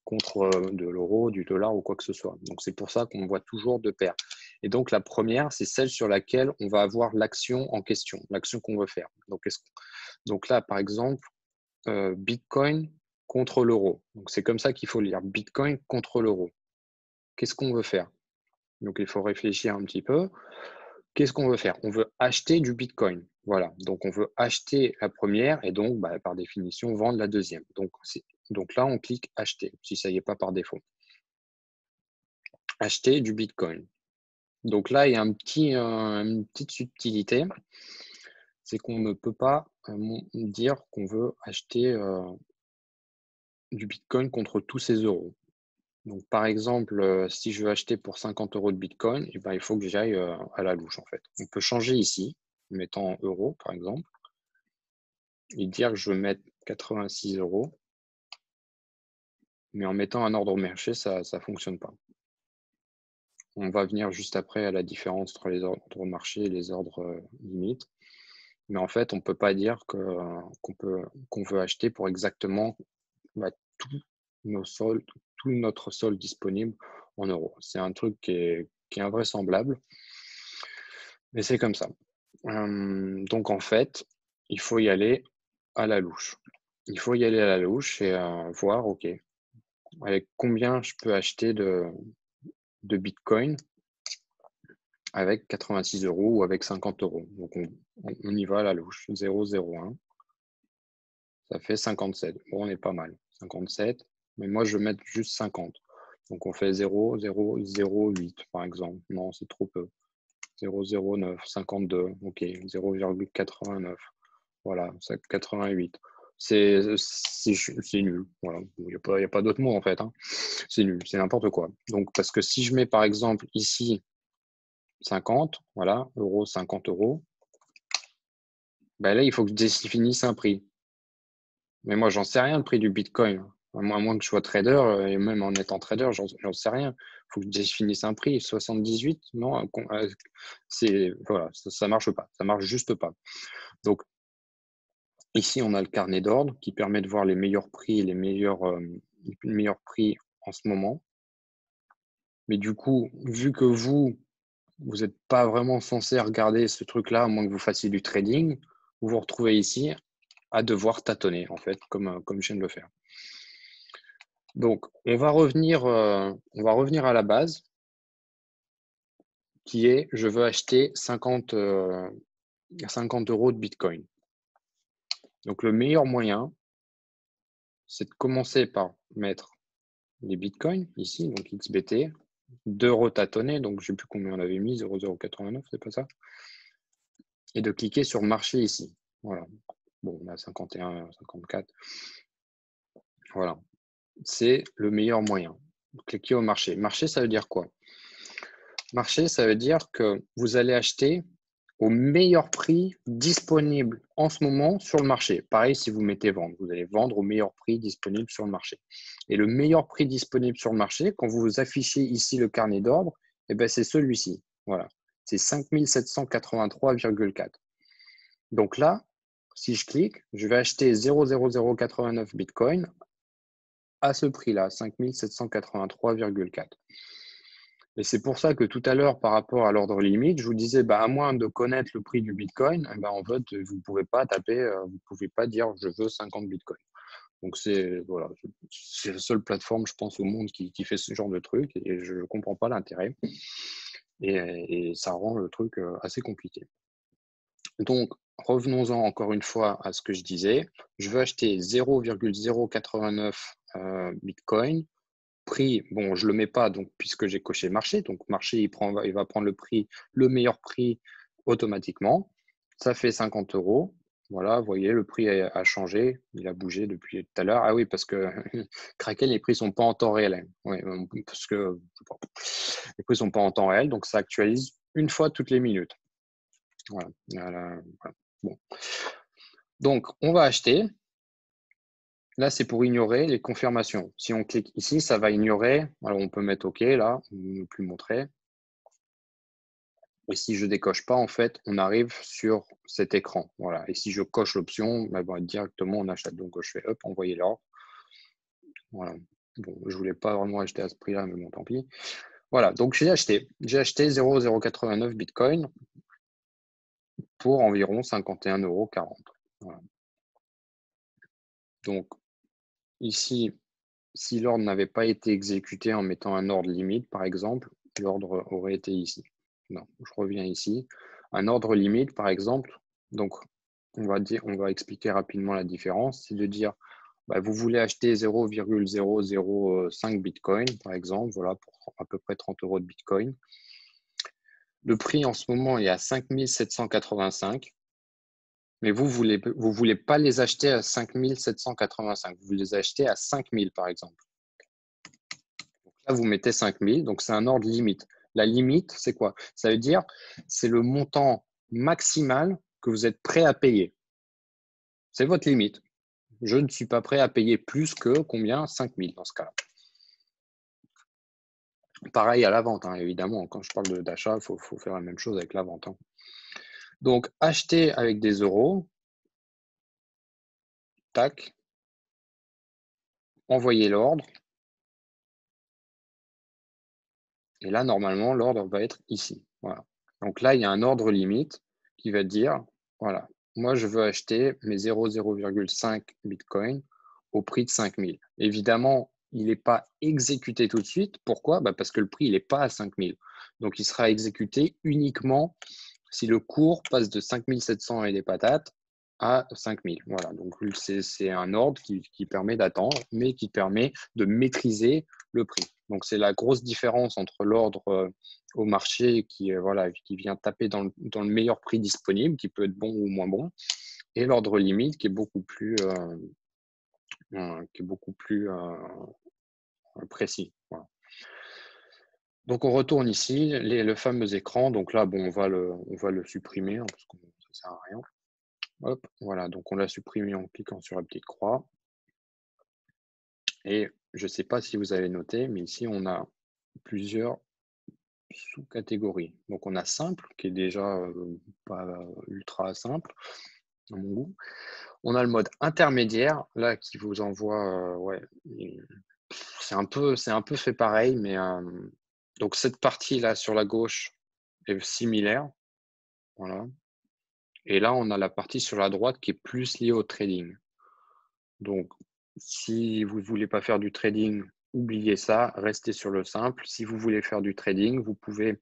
contre de l'euro, du dollar ou quoi que ce soit. Donc, c'est pour ça qu'on voit toujours deux paires. Et donc, la première, c'est celle sur laquelle on va avoir l'action en question, l'action qu'on veut faire. Donc là, par exemple, Bitcoin contre l'euro. Donc, c'est comme ça qu'il faut lire. Bitcoin contre l'euro. Qu'est-ce qu'on veut faire? Donc, il faut réfléchir un petit peu. Qu'est-ce qu'on veut faire? On veut acheter du Bitcoin. Voilà. Donc, on veut acheter la première et donc, par définition, vendre la deuxième. Donc là, on clique acheter, si ça n'y est pas par défaut. Acheter du Bitcoin. Donc là, il y a une petite subtilité. C'est qu'on ne peut pas dire qu'on veut acheter du Bitcoin contre tous ces euros. Donc, par exemple, si je veux acheter pour 50 euros de Bitcoin, il faut que j'aille à la louche, en fait. On peut changer ici, en mettant euros, par exemple, et dire que je veux mettre 86 euros, mais en mettant un ordre au marché, ça ne fonctionne pas. On va venir juste après à la différence entre les ordres de marché et les ordres limites. Mais en fait, on ne peut pas dire qu'on veut acheter pour exactement bah, tous nos soldes, tout notre solde disponible en euros. C'est un truc qui est invraisemblable, mais c'est comme ça. Donc en fait, il faut y aller à la louche. Il faut y aller à la louche et voir, OK, avec combien je peux acheter de Bitcoin avec 86 € ou avec 50 €. Donc on y va à la louche. 0,01. Ça fait 57. Bon, on est pas mal. 57. Mais moi, je vais mettre juste 50. Donc on fait 0,008 par exemple. Non, c'est trop peu. 0,09, 52. OK, 0,89. Voilà, 88. C'est nul. Voilà. Il n'y a pas d'autre mot en fait, hein. C'est nul, c'est n'importe quoi. Donc, parce que si je mets par exemple ici 50, voilà, euros, 50 €, ben là, il faut que je définisse un prix. Mais moi, j'en sais rien le prix du Bitcoin. À moins que je sois trader, et même en étant trader, j'en sais rien. Il faut que je définisse un prix. 78, non, voilà, ça marche pas. Ça marche juste pas. Donc, ici, on a le carnet d'ordre qui permet de voir les meilleurs prix et les meilleurs prix en ce moment. Mais du coup, vu que vous n'êtes pas vraiment censé regarder ce truc-là, à moins que vous fassiez du trading, vous vous retrouvez ici à devoir tâtonner, en fait, comme je viens de le faire. Donc, on va revenir à la base, qui est, je veux acheter 50 € de Bitcoin. Donc, le meilleur moyen, c'est de commencer par mettre les Bitcoins, ici, donc XBT, de retâtonner, donc je ne sais plus combien on avait mis, 0,089, c'est pas ça, et de cliquer sur marché ici. Voilà. Bon, on a 51, 54. Voilà. C'est le meilleur moyen. Cliquez au marché. Marché, ça veut dire quoi? Marché, ça veut dire que vous allez acheter au meilleur prix disponible en ce moment sur le marché. Pareil, si vous mettez vendre, vous allez vendre au meilleur prix disponible sur le marché. Et le meilleur prix disponible sur le marché, quand vous affichez ici le carnet d'ordre, eh ben, c'est celui-ci. Voilà. C'est 5783,4. Donc là, si je clique, je vais acheter 0,0089 Bitcoin à ce prix-là, 5783,4. Et c'est pour ça que tout à l'heure, par rapport à l'ordre limite, je vous disais, bah, à moins de connaître le prix du Bitcoin, eh ben, en fait, vous ne pouvez pas taper, vous pouvez pas dire je veux 50 Bitcoin. Donc, c'est voilà, la seule plateforme, je pense, au monde qui fait ce genre de truc et je ne comprends pas l'intérêt. Et ça rend le truc assez compliqué. Donc, revenons-en encore une fois à ce que je disais. Je veux acheter 0,089 Bitcoin. Prix, bon, je ne le mets pas donc, puisque j'ai coché marché. Donc, marché, il va prendre le meilleur prix automatiquement. Ça fait 50 €. Voilà, vous voyez, le prix a changé. Il a bougé depuis tout à l'heure. Ah oui, parce que Kraken, les prix ne sont pas en temps réel, hein. Oui, parce que les prix ne sont pas en temps réel. Donc, ça actualise une fois toutes les minutes. Voilà. Voilà. Bon. Donc, on va acheter. Là, c'est pour ignorer les confirmations. Si on clique ici, ça va ignorer. Alors, on peut mettre OK, là, ne plus montrer. Et si je décoche pas, en fait, on arrive sur cet écran. Voilà. Et si je coche l'option, directement, on achète. Donc, je fais, hop, envoyer l'ordre. Voilà. Bon, je voulais pas vraiment acheter à ce prix-là, mais bon, tant pis. Voilà. Donc, j'ai acheté. J'ai acheté 0,089 Bitcoin pour environ 51,40 €. Voilà. Donc, ici, si l'ordre n'avait pas été exécuté en mettant un ordre limite, par exemple, l'ordre aurait été ici. Non, je reviens ici. Un ordre limite, par exemple, donc on va expliquer rapidement la différence, c'est de dire, vous voulez acheter 0,005 Bitcoin, par exemple, voilà, pour à peu près 30 € de Bitcoin. Le prix en ce moment est à 5785. Mais vous voulez pas les acheter à 5785, vous les achetez à 5000 par exemple. Donc là, vous mettez 5000, donc c'est un ordre limite. La limite, c'est quoi? Ça veut dire, c'est le montant maximal que vous êtes prêt à payer. C'est votre limite. Je ne suis pas prêt à payer plus que combien? 5000 dans ce cas-là. Pareil à la vente, hein, évidemment. Quand je parle d'achat, il faut faire la même chose avec la vente, hein. Donc, acheter avec des euros, tac, envoyer l'ordre. Et là, normalement, l'ordre va être ici. Voilà. Donc là, il y a un ordre limite qui va dire, voilà, moi, je veux acheter mes 0,5 Bitcoin au prix de 5000. Évidemment, il n'est pas exécuté tout de suite. Pourquoi? Parce que le prix, il n'est pas à 5000. Donc, il sera exécuté uniquement si le cours passe de 5700 et des patates à 5000. Voilà, donc c'est un ordre qui permet d'attendre, mais qui permet de maîtriser le prix. Donc c'est la grosse différence entre l'ordre au marché voilà, qui vient taper dans le meilleur prix disponible, qui peut être bon ou moins bon, et l'ordre limite qui est beaucoup plus, précis. Voilà. Donc on retourne ici, le fameux écran. Donc là, bon, on va le supprimer, hein, parce que ça ne sert à rien. Hop, voilà, donc on l'a supprimé en cliquant sur la petite croix. Et je ne sais pas si vous avez noté, mais ici, on a plusieurs sous-catégories. Donc on a simple, qui est déjà pas ultra simple, à mon goût. On a le mode intermédiaire, là, qui vous envoie, ouais, c'est un peu fait pareil, mais donc cette partie-là sur la gauche est similaire. Voilà. Et là, on a la partie sur la droite qui est plus liée au trading. Donc, si vous ne voulez pas faire du trading, oubliez ça, restez sur le simple. Si vous voulez faire du trading, vous pouvez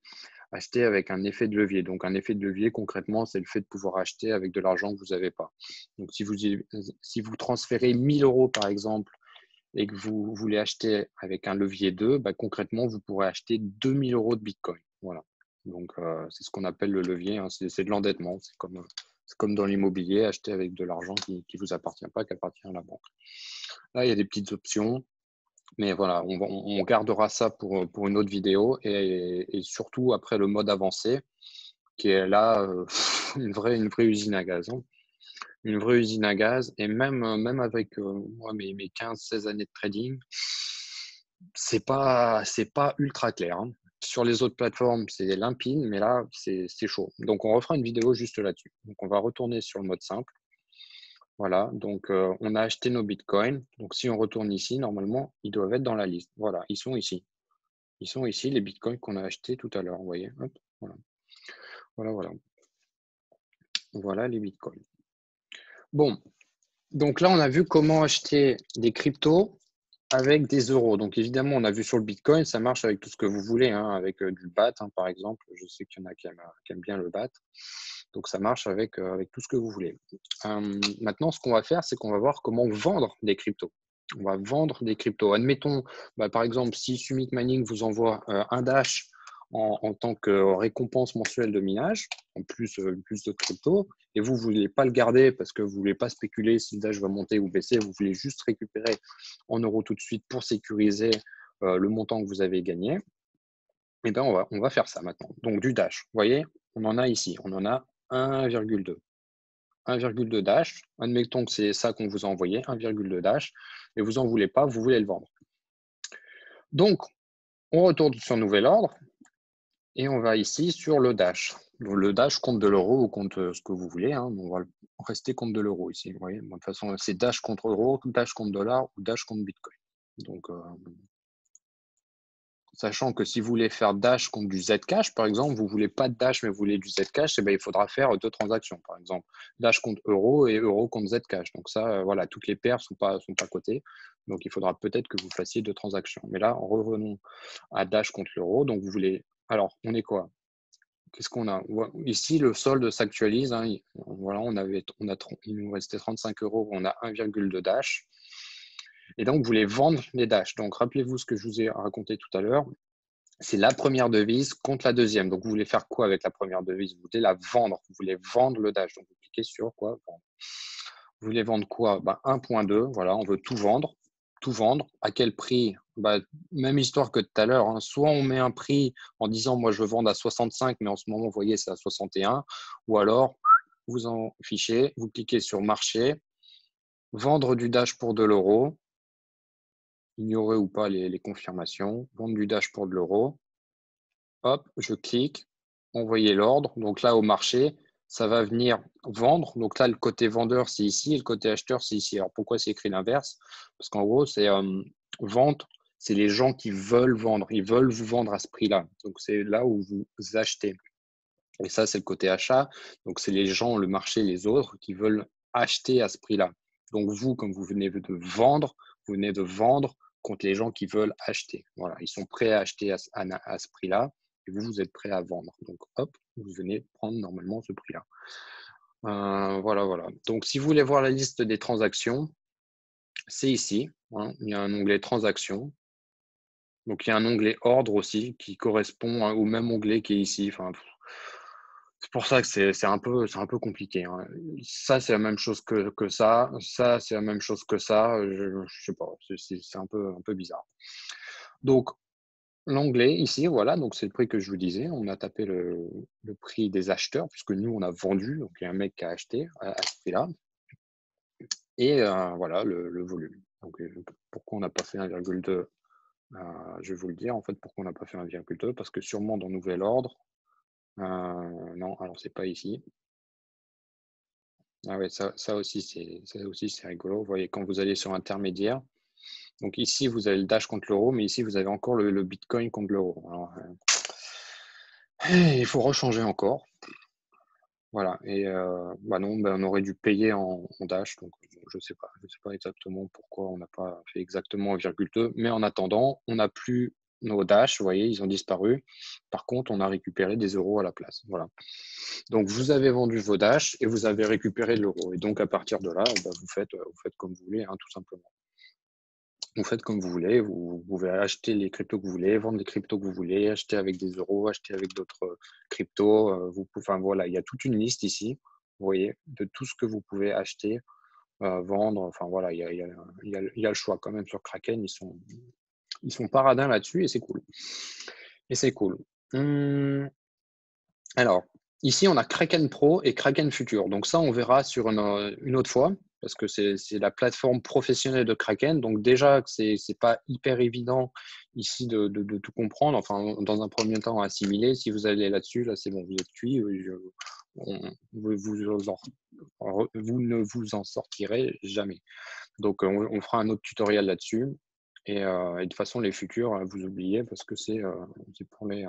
acheter avec un effet de levier. Donc, un effet de levier, concrètement, c'est le fait de pouvoir acheter avec de l'argent que vous n'avez pas. Donc, si vous transférez 1000 euros, par exemple, et que vous voulez acheter avec un levier 2, concrètement, vous pourrez acheter 2000 euros de Bitcoin. Voilà. Donc, c'est ce qu'on appelle le levier, hein. C'est de l'endettement. C'est comme dans l'immobilier, acheter avec de l'argent qui ne vous appartient pas, qui appartient à la banque. Là, il y a des petites options, mais voilà, on gardera ça pour une autre vidéo et surtout après le mode avancé, qui est là une vraie usine à gaz, hein. Une vraie usine à gaz, et même avec moi, mes 15-16 années de trading, c'est pas ultra clair, hein. Sur les autres plateformes, c'est limpide, mais là, c'est chaud. Donc, on refera une vidéo juste là-dessus. Donc, on va retourner sur le mode simple. Voilà, donc on a acheté nos bitcoins. Donc, si on retourne ici, normalement, ils doivent être dans la liste. Voilà, ils sont ici. Ils sont ici, les bitcoins qu'on a achetés tout à l'heure. Vous voyez, hop, voilà. Voilà. Voilà les bitcoins. Bon, donc là, on a vu comment acheter des cryptos avec des euros. Donc, évidemment, on a vu sur le bitcoin, ça marche avec tout ce que vous voulez, hein, avec du BAT, hein, par exemple. Je sais qu'il y en a qui aiment bien le BAT. Donc, ça marche avec tout ce que vous voulez. Maintenant, ce qu'on va faire, c'est qu'on va voir comment vendre des cryptos. On va vendre des cryptos. Admettons, par exemple, si Summit Mining vous envoie un Dash en tant que récompense mensuelle de minage, en plus de crypto, et vous ne voulez pas le garder parce que vous ne voulez pas spéculer si le Dash va monter ou baisser, vous voulez juste récupérer en euros tout de suite pour sécuriser le montant que vous avez gagné, et bien on va faire ça maintenant. Donc du Dash, vous voyez, on en a ici, on en a 1,2. 1,2 Dash, admettons que c'est ça qu'on vous a envoyé, 1,2 Dash, et vous n'en voulez pas, vous voulez le vendre. Donc, on retourne sur nouvel ordre, et on va ici sur le Dash. Donc, le Dash compte de l'euro ou compte ce que vous voulez, hein. On va rester compte de l'euro ici. Vous voyez, de toute façon, c'est Dash contre euro, Dash contre dollar ou Dash contre Bitcoin. Donc, sachant que si vous voulez faire Dash contre du Zcash, par exemple, vous ne voulez pas de Dash mais vous voulez du Zcash, il faudra faire 2 transactions, par exemple. Dash contre euro et euro contre Zcash. Donc ça, voilà, toutes les paires ne sont pas cotées. Donc il faudra peut-être que vous fassiez 2 transactions. Mais là, revenons à Dash contre l'euro. Donc vous voulez. Alors, on est quoi? Qu'est-ce qu'on a? Ici, le solde s'actualise, hein. Voilà, il nous restait 35 euros, on a 1,2 Dash. Et donc, vous voulez vendre les Dash. Donc, rappelez-vous ce que je vous ai raconté tout à l'heure. C'est la première devise contre la deuxième. Donc, vous voulez faire quoi avec la première devise? Vous voulez la vendre. Vous voulez vendre le Dash. Donc, vous cliquez sur quoi? Vendre. Vous voulez vendre quoi? 1,2. Voilà, on veut tout vendre. Tout vendre. À quel prix? Même histoire que tout à l'heure, hein. Soit on met un prix en disant, moi, je veux vendre à 65, mais en ce moment, vous voyez, c'est à 61. Ou alors, vous en fichez, vous cliquez sur marché, vendre du Dash pour 2 l'euro. ignorer ou pas les confirmations, vendre du Dash pour de l'euro. Hop, je clique, envoyer l'ordre. Donc là, au marché, ça va venir vendre. Donc là, le côté vendeur, c'est ici, et le côté acheteur, c'est ici. Alors pourquoi c'est écrit l'inverse? Parce qu'en gros, c'est vente, c'est les gens qui veulent vendre. Ils veulent vous vendre à ce prix-là. Donc c'est là où vous achetez. Et ça, c'est le côté achat. Donc c'est les gens, le marché, les autres qui veulent acheter à ce prix-là. Donc vous, comme vous venez de vendre, vous venez de vendre contre les gens qui veulent acheter. Voilà, ils sont prêts à acheter à ce prix-là et vous, vous êtes prêt à vendre. Donc hop, vous venez prendre normalement ce prix-là. Voilà, voilà. Donc si vous voulez voir la liste des transactions, c'est ici. Hein. Il y a un onglet transactions. Donc il y a un onglet ordre aussi qui correspond au même onglet qui est ici. Enfin, c'est pour ça que c'est un peu compliqué. Hein. Ça, c'est la même chose que ça. Ça, c'est la même chose que ça. Je sais pas, c'est un peu bizarre. Donc, l'onglet ici, voilà, donc c'est le prix que je vous disais. On a tapé le prix des acheteurs, puisque nous, on a vendu. Donc, il y a un mec qui a acheté à ce prix-là. Et voilà, le volume. Donc, pourquoi on n'a pas fait 1,2? Je vais vous le dire, en fait, pourquoi on n'a pas fait 1,2? Parce que sûrement dans nouvel ordre, non, alors c'est pas ici. Ah ouais, ça aussi, c'est rigolo. Vous voyez, quand vous allez sur intermédiaire, donc ici, vous avez le Dash contre l'euro, mais ici, vous avez encore le Bitcoin contre l'euro. Alors, il faut rechanger encore. Voilà. Et bah non, bah, on aurait dû payer en Dash. Donc, je sais pas exactement pourquoi on n'a pas fait exactement 1,2. Mais en attendant, on n'a plus nos Dash. Vous voyez, ils ont disparu. Par contre, on a récupéré des euros à la place. Voilà. Donc, vous avez vendu vos Dash et vous avez récupéré de l'euro. Et donc, à partir de là, bah, vous faites comme vous voulez, hein, tout simplement. Vous faites comme vous voulez. Vous pouvez acheter les cryptos que vous voulez, vendre les cryptos que vous voulez, acheter avec des euros, acheter avec d'autres cryptos. Enfin, voilà, il y a toute une liste ici, vous voyez, de tout ce que vous pouvez acheter, vendre. Enfin, voilà, il y a le choix quand même sur Kraken. Ils sont paradins là-dessus et c'est cool. Et c'est cool. Alors, ici, on a Kraken Pro et Kraken Future. Donc ça, on verra sur une autre fois, parce que c'est la plateforme professionnelle de Kraken. Donc déjà, c'est pas hyper évident ici de tout comprendre. Enfin, dans un premier temps, assimiler. Si vous allez là-dessus, là, c'est bon, vous êtes cuit. Vous ne vous en sortirez jamais. Donc, on fera un autre tutoriel là-dessus. Et de toute façon, les futurs, vous oubliez parce que c'est pour les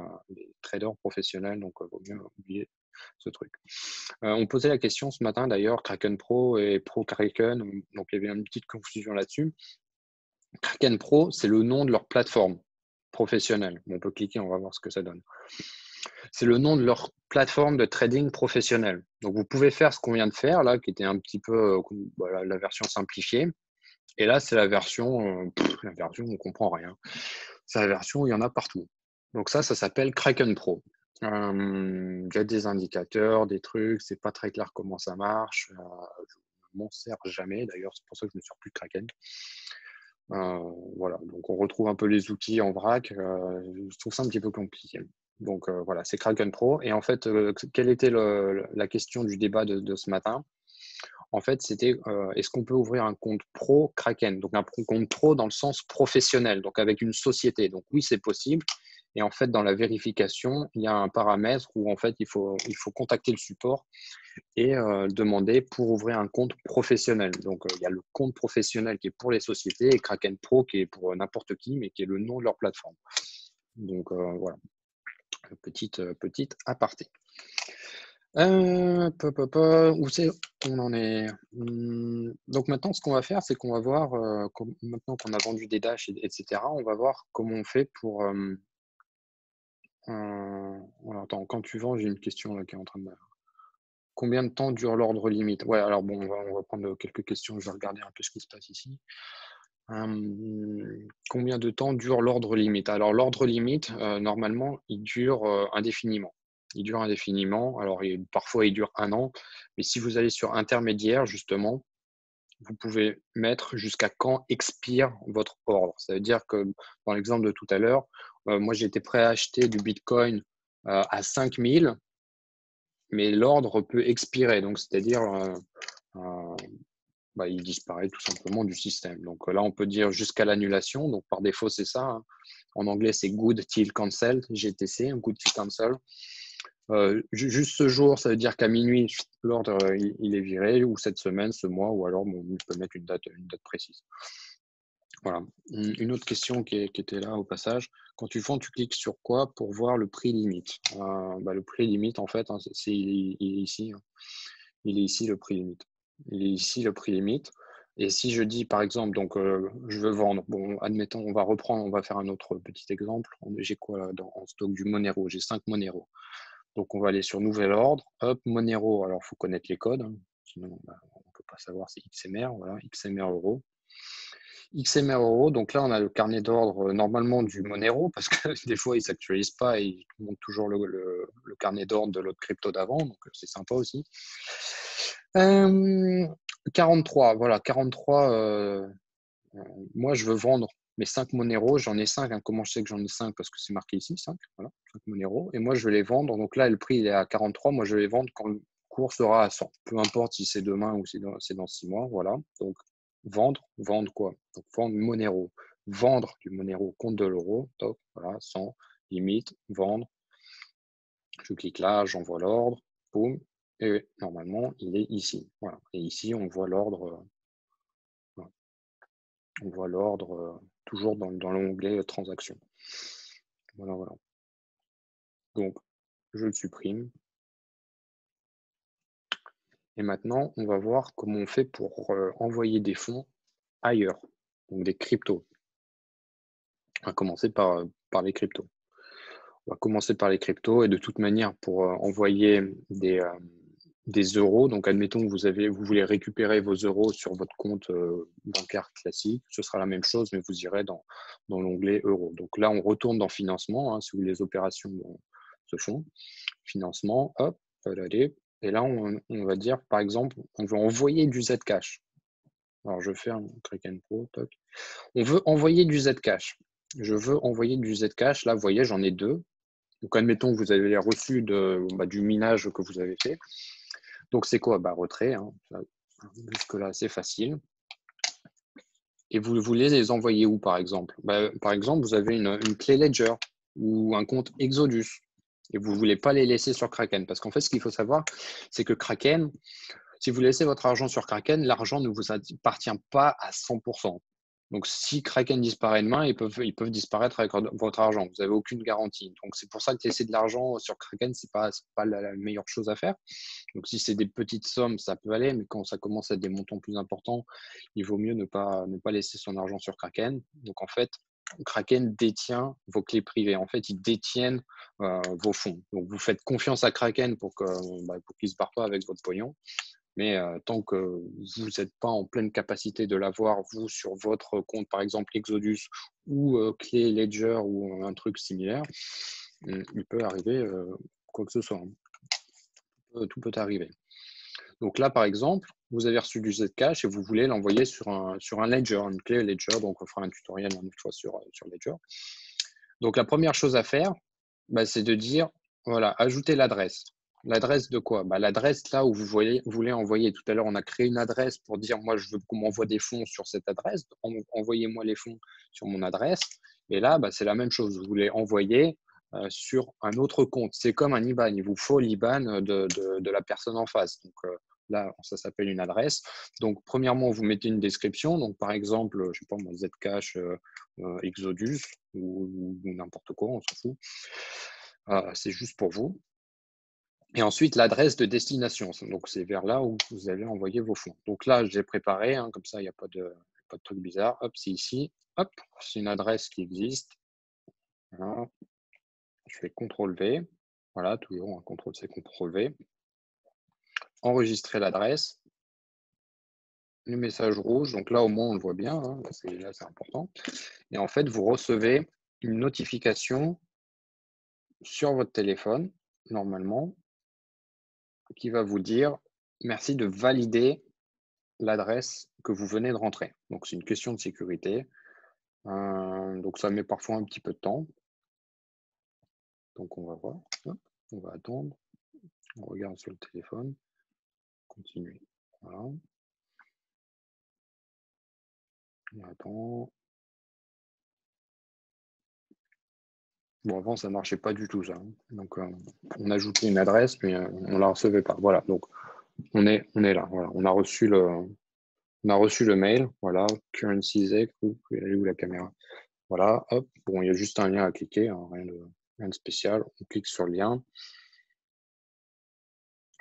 traders professionnels, donc il vaut mieux oublier ce truc. On posait la question ce matin d'ailleurs, Kraken Pro et Pro Kraken, donc il y avait une petite confusion là-dessus. Kraken Pro, c'est le nom de leur plateforme professionnelle. Bon, on peut cliquer, on va voir ce que ça donne. C'est le nom de leur plateforme de trading professionnel. Donc vous pouvez faire ce qu'on vient de faire là, qui était un petit peu la version simplifiée. Et là, c'est la version, on ne comprend rien. C'est la version où il y en a partout. Donc ça s'appelle Kraken Pro. Il y a des indicateurs, des trucs, c'est pas très clair comment ça marche. Je ne m'en sers jamais, d'ailleurs, c'est pour ça que je ne me sers plus de Kraken. Voilà, donc on retrouve un peu les outils en vrac. Je trouve ça un petit peu compliqué. Donc voilà, c'est Kraken Pro. Et en fait, quelle était la question du débat de ce matin? En fait, c'était est-ce qu'on peut ouvrir un compte pro Kraken? Donc un compte pro dans le sens professionnel, donc avec une société. Donc oui, c'est possible. Et en fait, dans la vérification, il y a un paramètre où en fait, il faut contacter le support et demander pour ouvrir un compte professionnel. Donc il y a le compte professionnel qui est pour les sociétés et Kraken Pro qui est pour n'importe qui, mais qui est le nom de leur plateforme. Donc voilà, petite aparté. Où c'est on en est? Donc maintenant, ce qu'on va faire, c'est qu'on va voir, maintenant qu'on a vendu des Dash, etc., on va voir comment on fait pour. Alors, attends, quand tu vends, j'ai une question là qui est en train de. Combien de temps dure l'ordre limite? Ouais, alors bon, on va prendre quelques questions. Je vais regarder un peu ce qui se passe ici. Combien de temps dure l'ordre limite? Alors, l'ordre limite, normalement, il dure indéfiniment. Il dure indéfiniment. Alors, parfois, il dure 1 an. Mais si vous allez sur intermédiaire, justement, vous pouvez mettre jusqu'à quand expire votre ordre. Ça veut dire que, dans l'exemple de tout à l'heure, moi, j'étais prêt à acheter du Bitcoin à 5000, mais l'ordre peut expirer. Donc, c'est-à-dire bah, il disparaît tout simplement du système. Donc là, on peut dire jusqu'à l'annulation. Donc par défaut, c'est ça, hein. En anglais, c'est good till cancelled, GTC, good till cancel. Juste ce jour, ça veut dire qu'à minuit, l'ordre il est viré, ou cette semaine, ce mois, ou alors bon, je peux mettre une date précise. Voilà. Une autre question qui était là au passage. Quand tu vends, tu cliques sur quoi pour voir le prix limite? Bah, le prix limite, en fait, hein, il est ici, hein. Il est ici le prix limite. Il est ici le prix limite. Et si je dis, par exemple, donc je veux vendre, bon, admettons, on va reprendre, on va faire un autre petit exemple. J'ai quoi là en stock du Monero? J'ai 5 Monero. Donc on va aller sur nouvel ordre. Hop, Monero. Alors il faut connaître les codes, hein. Sinon bah, on ne peut pas savoir c'est XMR. Voilà, XMR euro. XMR euro, donc là on a le carnet d'ordre normalement du Monero, parce que des fois il ne s'actualise pas et il montre toujours le carnet d'ordre de l'autre crypto d'avant, donc c'est sympa aussi. 43, voilà, 43, moi je veux vendre mes 5 Monero, j'en ai 5, hein. Comment je sais que j'en ai 5? Parce que c'est marqué ici, 5, voilà, 5 Monero, et moi je vais les vendre, donc là le prix il est à 43, moi je vais les vendre quand le cours sera à 100, peu importe si c'est demain ou si c'est dans 6 mois, voilà, donc vendre quoi? Donc vendre Monero, vendre du Monero contre de l'euro, top, voilà, 100, limite, vendre, je clique là, j'envoie l'ordre, boum, et normalement il est ici, voilà, et ici on voit l'ordre, voilà. On voit l'ordre toujours dans l'onglet transaction. Voilà, voilà. Donc, je le supprime. Et maintenant, on va voir comment on fait pour envoyer des fonds ailleurs, donc des cryptos. On va commencer par les cryptos. On va commencer par les cryptos et de toute manière, pour envoyer des euros, donc admettons que vous voulez récupérer vos euros sur votre compte bancaire classique, ce sera la même chose, mais vous irez dans l'onglet euros. Donc là, on retourne dans financement, hein, si les opérations se font. Financement, hop, aller. Et là, on va dire, par exemple, on veut envoyer du Zcash. Alors, je fais un Kraken Pro, toc. On veut envoyer du Zcash. Je veux envoyer du Zcash. Là, vous voyez, j'en ai 2. Donc, admettons que vous avez reçu du minage que vous avez fait. Donc, c'est quoi? Retrait. Hein. Jusque-là, c'est facile. Et vous voulez les envoyer où, par exemple? Par exemple, vous avez une clé Ledger ou un compte Exodus et vous ne voulez pas les laisser sur Kraken. Parce qu'en fait, ce qu'il faut savoir, c'est que Kraken, si vous laissez votre argent sur Kraken, l'argent ne vous appartient pas à 100%. Donc, si Kraken disparaît demain, ils peuvent disparaître avec votre argent. Vous n'avez aucune garantie. Donc, c'est pour ça que laisser de l'argent sur Kraken, ce n'est pas la meilleure chose à faire. Donc, si c'est des petites sommes, ça peut aller, mais quand ça commence à être des montants plus importants, il vaut mieux ne pas laisser son argent sur Kraken. Donc, en fait, Kraken détient vos clés privées. En fait, ils détiennent vos fonds. Donc, vous faites confiance à Kraken pour qu'il ne se barre pas avec votre pognon. Mais tant que vous n'êtes pas en pleine capacité de l'avoir, vous, sur votre compte, par exemple Exodus ou clé Ledger ou un truc similaire, il peut arriver quoi que ce soit. Tout peut arriver. Donc là, par exemple, vous avez reçu du Zcash et vous voulez l'envoyer sur un Ledger, une clé Ledger. Donc, on fera un tutoriel une fois sur Ledger. Donc, la première chose à faire, c'est de dire, voilà, ajouter l'adresse. L'adresse de quoi? L'adresse là où vous voulez envoyer. Tout à l'heure, on a créé une adresse pour dire, moi, je veux qu'on m'envoie des fonds sur cette adresse. Envoyez-moi les fonds sur mon adresse. Et là, c'est la même chose. Vous voulez envoyer sur un autre compte. C'est comme un IBAN. Il vous faut l'IBAN de la personne en face. Donc là, ça s'appelle une adresse. Donc, premièrement, vous mettez une description. Donc, par exemple, je ne sais pas moi, Zcash, Exodus ou n'importe quoi, on s'en fout. C'est juste pour vous. Et ensuite, l'adresse de destination. Donc, c'est vers là où vous allez envoyer vos fonds. Donc là, j'ai préparé, hein, comme ça, il n'y a pas de truc bizarre. Hop, c'est ici. Hop, c'est une adresse qui existe. Voilà. Je fais CTRL-V. Voilà, toujours un CTRL-C, CTRL-V. Enregistrer l'adresse. Le message rouge. Donc là, au moins, on le voit bien. Hein, là, c'est important. Et en fait, vous recevez une notification sur votre téléphone, normalement, qui va vous dire merci de valider l'adresse que vous venez de rentrer. Donc, c'est une question de sécurité. Donc, ça met parfois un petit peu de temps. Donc, on va voir. Hop, on va attendre. On regarde sur le téléphone. Continuer. Voilà. Attends. Bon, avant, ça ne marchait pas du tout, ça. Donc, on ajoutait une adresse, mais on ne la recevait pas. Voilà, donc on est là. Voilà. On a reçu le mail. Voilà, currency exec. Elle est où la caméra? Voilà, hop. Bon, il y a juste un lien à cliquer, hein, rien de spécial. On clique sur le lien.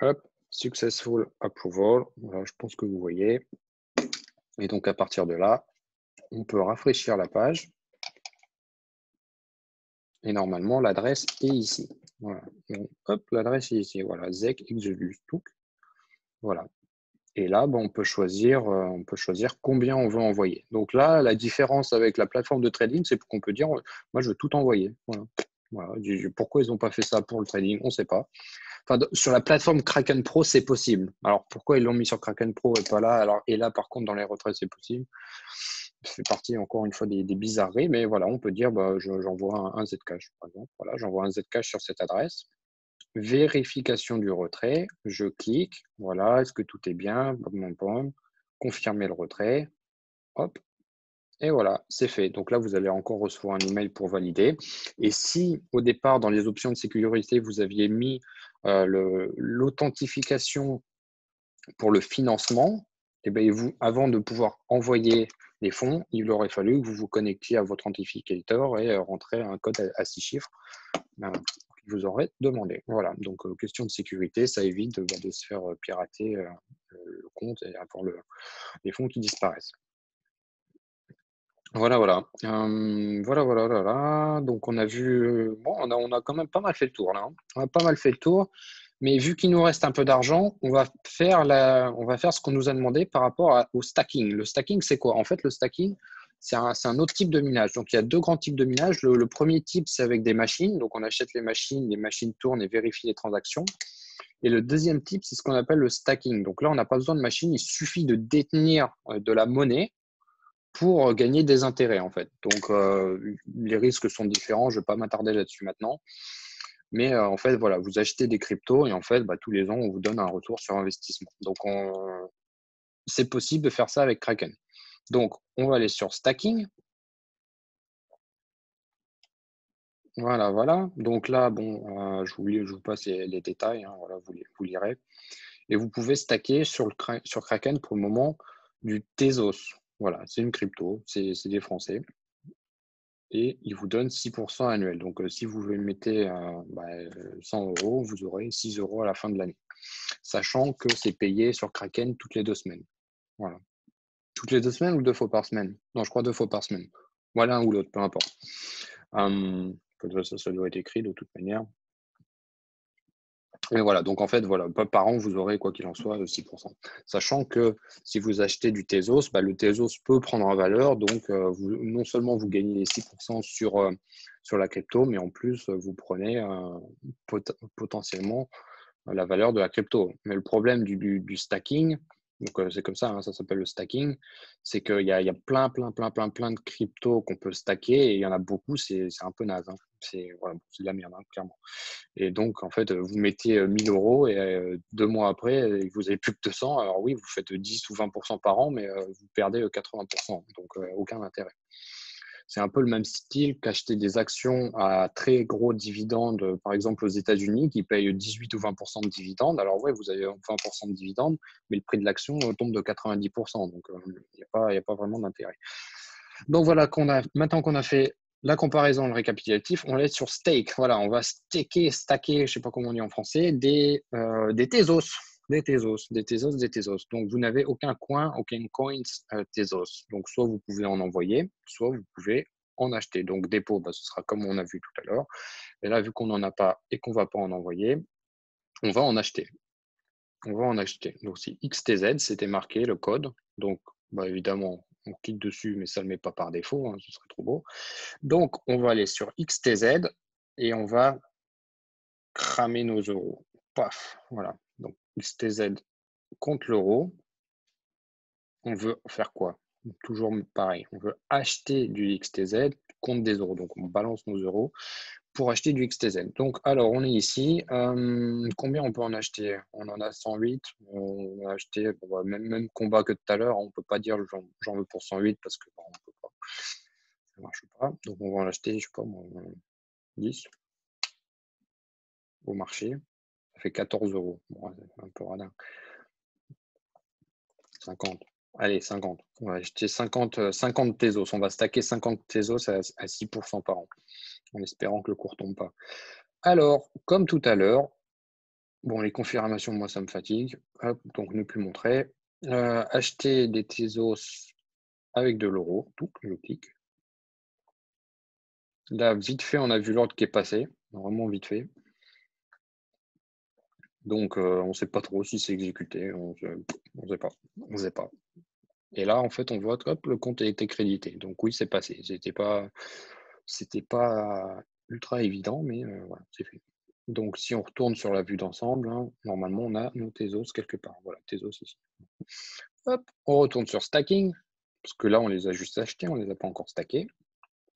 Hop, successful approval. Voilà, je pense que vous voyez. Et donc, à partir de là, on peut rafraîchir la page. Et normalement, l'adresse est ici. Voilà. Donc, hop, l'adresse est ici. Voilà, ZEC Exodus. Voilà. Et là, on peut choisir combien on veut envoyer. Donc là, la différence avec la plateforme de trading, c'est qu'on peut dire, moi, je veux tout envoyer. Voilà. Voilà. Pourquoi ils n'ont pas fait ça pour le trading? On ne sait pas. Enfin, sur la plateforme Kraken Pro, c'est possible. Alors, pourquoi ils l'ont mis sur Kraken Pro et pas là? Alors, et là, par contre, dans les retraits, c'est possible. Ça fait partie, encore une fois, des bizarreries. Mais voilà, on peut dire, j'envoie un Zcash, par exemple. Voilà, j'envoie un Zcash sur cette adresse. Vérification du retrait. Je clique. Voilà, est-ce que tout est bien? Confirmer le retrait. Hop. Et voilà, c'est fait. Donc là, vous allez encore recevoir un email pour valider. Et si, au départ, dans les options de sécurité, vous aviez mis l'authentification pour le financement, et avant de pouvoir envoyer les fonds, il aurait fallu que vous vous connectiez à votre authentificator et rentrer un code à 6 chiffres qu'il vous aurait demandé. Voilà, donc question de sécurité, ça évite de se faire pirater le compte et avoir les fonds qui disparaissent. Voilà, voilà. Voilà. Donc, on a vu, on a quand même pas mal fait le tour là, hein. On a pas mal fait le tour, mais vu qu'il nous reste un peu d'argent, on va faire ce qu'on nous a demandé par rapport au stacking. Le stacking, c'est quoi? En fait, le stacking, c'est un autre type de minage. Donc, il y a deux grands types de minage. Le premier type, c'est avec des machines. Donc, on achète les machines tournent et vérifient les transactions. Et le deuxième type, c'est ce qu'on appelle le stacking. Donc là, on n'a pas besoin de machine, il suffit de détenir de la monnaie pour gagner des intérêts, en fait. Donc, les risques sont différents. Je ne vais pas m'attarder là-dessus maintenant. Mais en fait, voilà, vous achetez des cryptos et en fait, tous les ans, on vous donne un retour sur investissement. Donc, c'est possible de faire ça avec Kraken. Donc, on va aller sur Stacking. Voilà. Donc là, je vous passe les détails. Hein, voilà, vous lirez. Et vous pouvez stacker sur Kraken pour le moment du Tezos. Voilà, c'est une crypto, c'est des Français. Et il vous donne 6% annuel. Donc, si vous mettez 100 €, vous aurez 6 € à la fin de l'année. Sachant que c'est payé sur Kraken toutes les 2 semaines. Voilà. Toutes les 2 semaines ou 2 fois par semaine? Non, je crois 2 fois par semaine. Voilà, l'un ou l'autre, peu importe. Ça doit être écrit de toute manière. Et voilà, donc en fait, voilà, par an, vous aurez, quoi qu'il en soit, 6%. Sachant que si vous achetez du Tezos, le Tezos peut prendre en valeur, donc non seulement vous gagnez les 6% sur la crypto, mais en plus, vous prenez potentiellement la valeur de la crypto. Mais le problème du stacking, donc c'est comme ça, hein, ça s'appelle le stacking, c'est qu'il y a plein de cryptos qu'on peut stacker et il y en a beaucoup, c'est un peu naze. Hein. C'est de la merde, hein, clairement. Et donc, en fait, vous mettez 1 000 € et 2 mois après, vous n'avez plus que 200. Alors oui, vous faites 10 ou 20% par an, mais vous perdez 80%. Donc, aucun intérêt. C'est un peu le même style qu'acheter des actions à très gros dividendes, par exemple aux États-Unis, qui payent 18 ou 20% de dividendes. Alors ouais, vous avez 20% de dividendes, mais le prix de l'action tombe de 90%. Donc, il n'y a pas vraiment d'intérêt. Donc voilà, maintenant qu'on a fait la comparaison, le récapitulatif, on va être sur stake. Voilà, on va stacker, je ne sais pas comment on dit en français, des Tezos. Des Tezos. Donc, vous n'avez aucun coin Tezos. Donc, soit vous pouvez en envoyer, soit vous pouvez en acheter. Donc, dépôt, ce sera comme on a vu tout à l'heure. Et là, vu qu'on n'en a pas et qu'on ne va pas en envoyer, on va en acheter. Donc, si XTZ, c'était marqué le code. Donc, évidemment, on clique dessus, mais ça ne le met pas par défaut, hein, ce serait trop beau. Donc, on va aller sur XTZ et on va cramer nos euros. Paf, voilà. Donc, XTZ contre l'euro. On veut faire quoi? Toujours pareil. On veut acheter du XTZ contre des euros. Donc, on balance nos euros. pour acheter du XTZ. Donc, alors, on est ici. Combien on peut en acheter? On en a 108. On a acheté, bon, même combat que tout à l'heure. On ne peut pas dire j'en veux pour 108 parce que bon, on peut pas. Ça marche pas. Donc, on va en acheter, je sais pas, 10 au marché. Ça fait 14 €. Bon, c'est un peu radin. 50. Allez, 50. On va acheter 50 Tezos. On va stacker 50 Tezos à 6% par an, en espérant que le cours tombe pas. Alors, comme tout à l'heure, bon, les confirmations, moi, ça me fatigue. Hop, donc, ne plus montrer. Acheter des Tezos avec de l'euro. Tout, je clique. Là, vite fait, on a vu l'ordre qui est passé. Vraiment vite fait. Donc, on ne sait pas trop si c'est exécuté. On ne sait pas. On sait pas. Et là, en fait, on voit que hop, le compte a été crédité. Donc oui, c'est passé. C'était pas ultra évident, mais voilà, c'est fait. Donc si on retourne sur la vue d'ensemble, hein, normalement, on a nos Tezos quelque part. Voilà, Tezos ici. Hop, on retourne sur stacking, parce que là, on les a juste achetés, on ne les a pas encore stackés.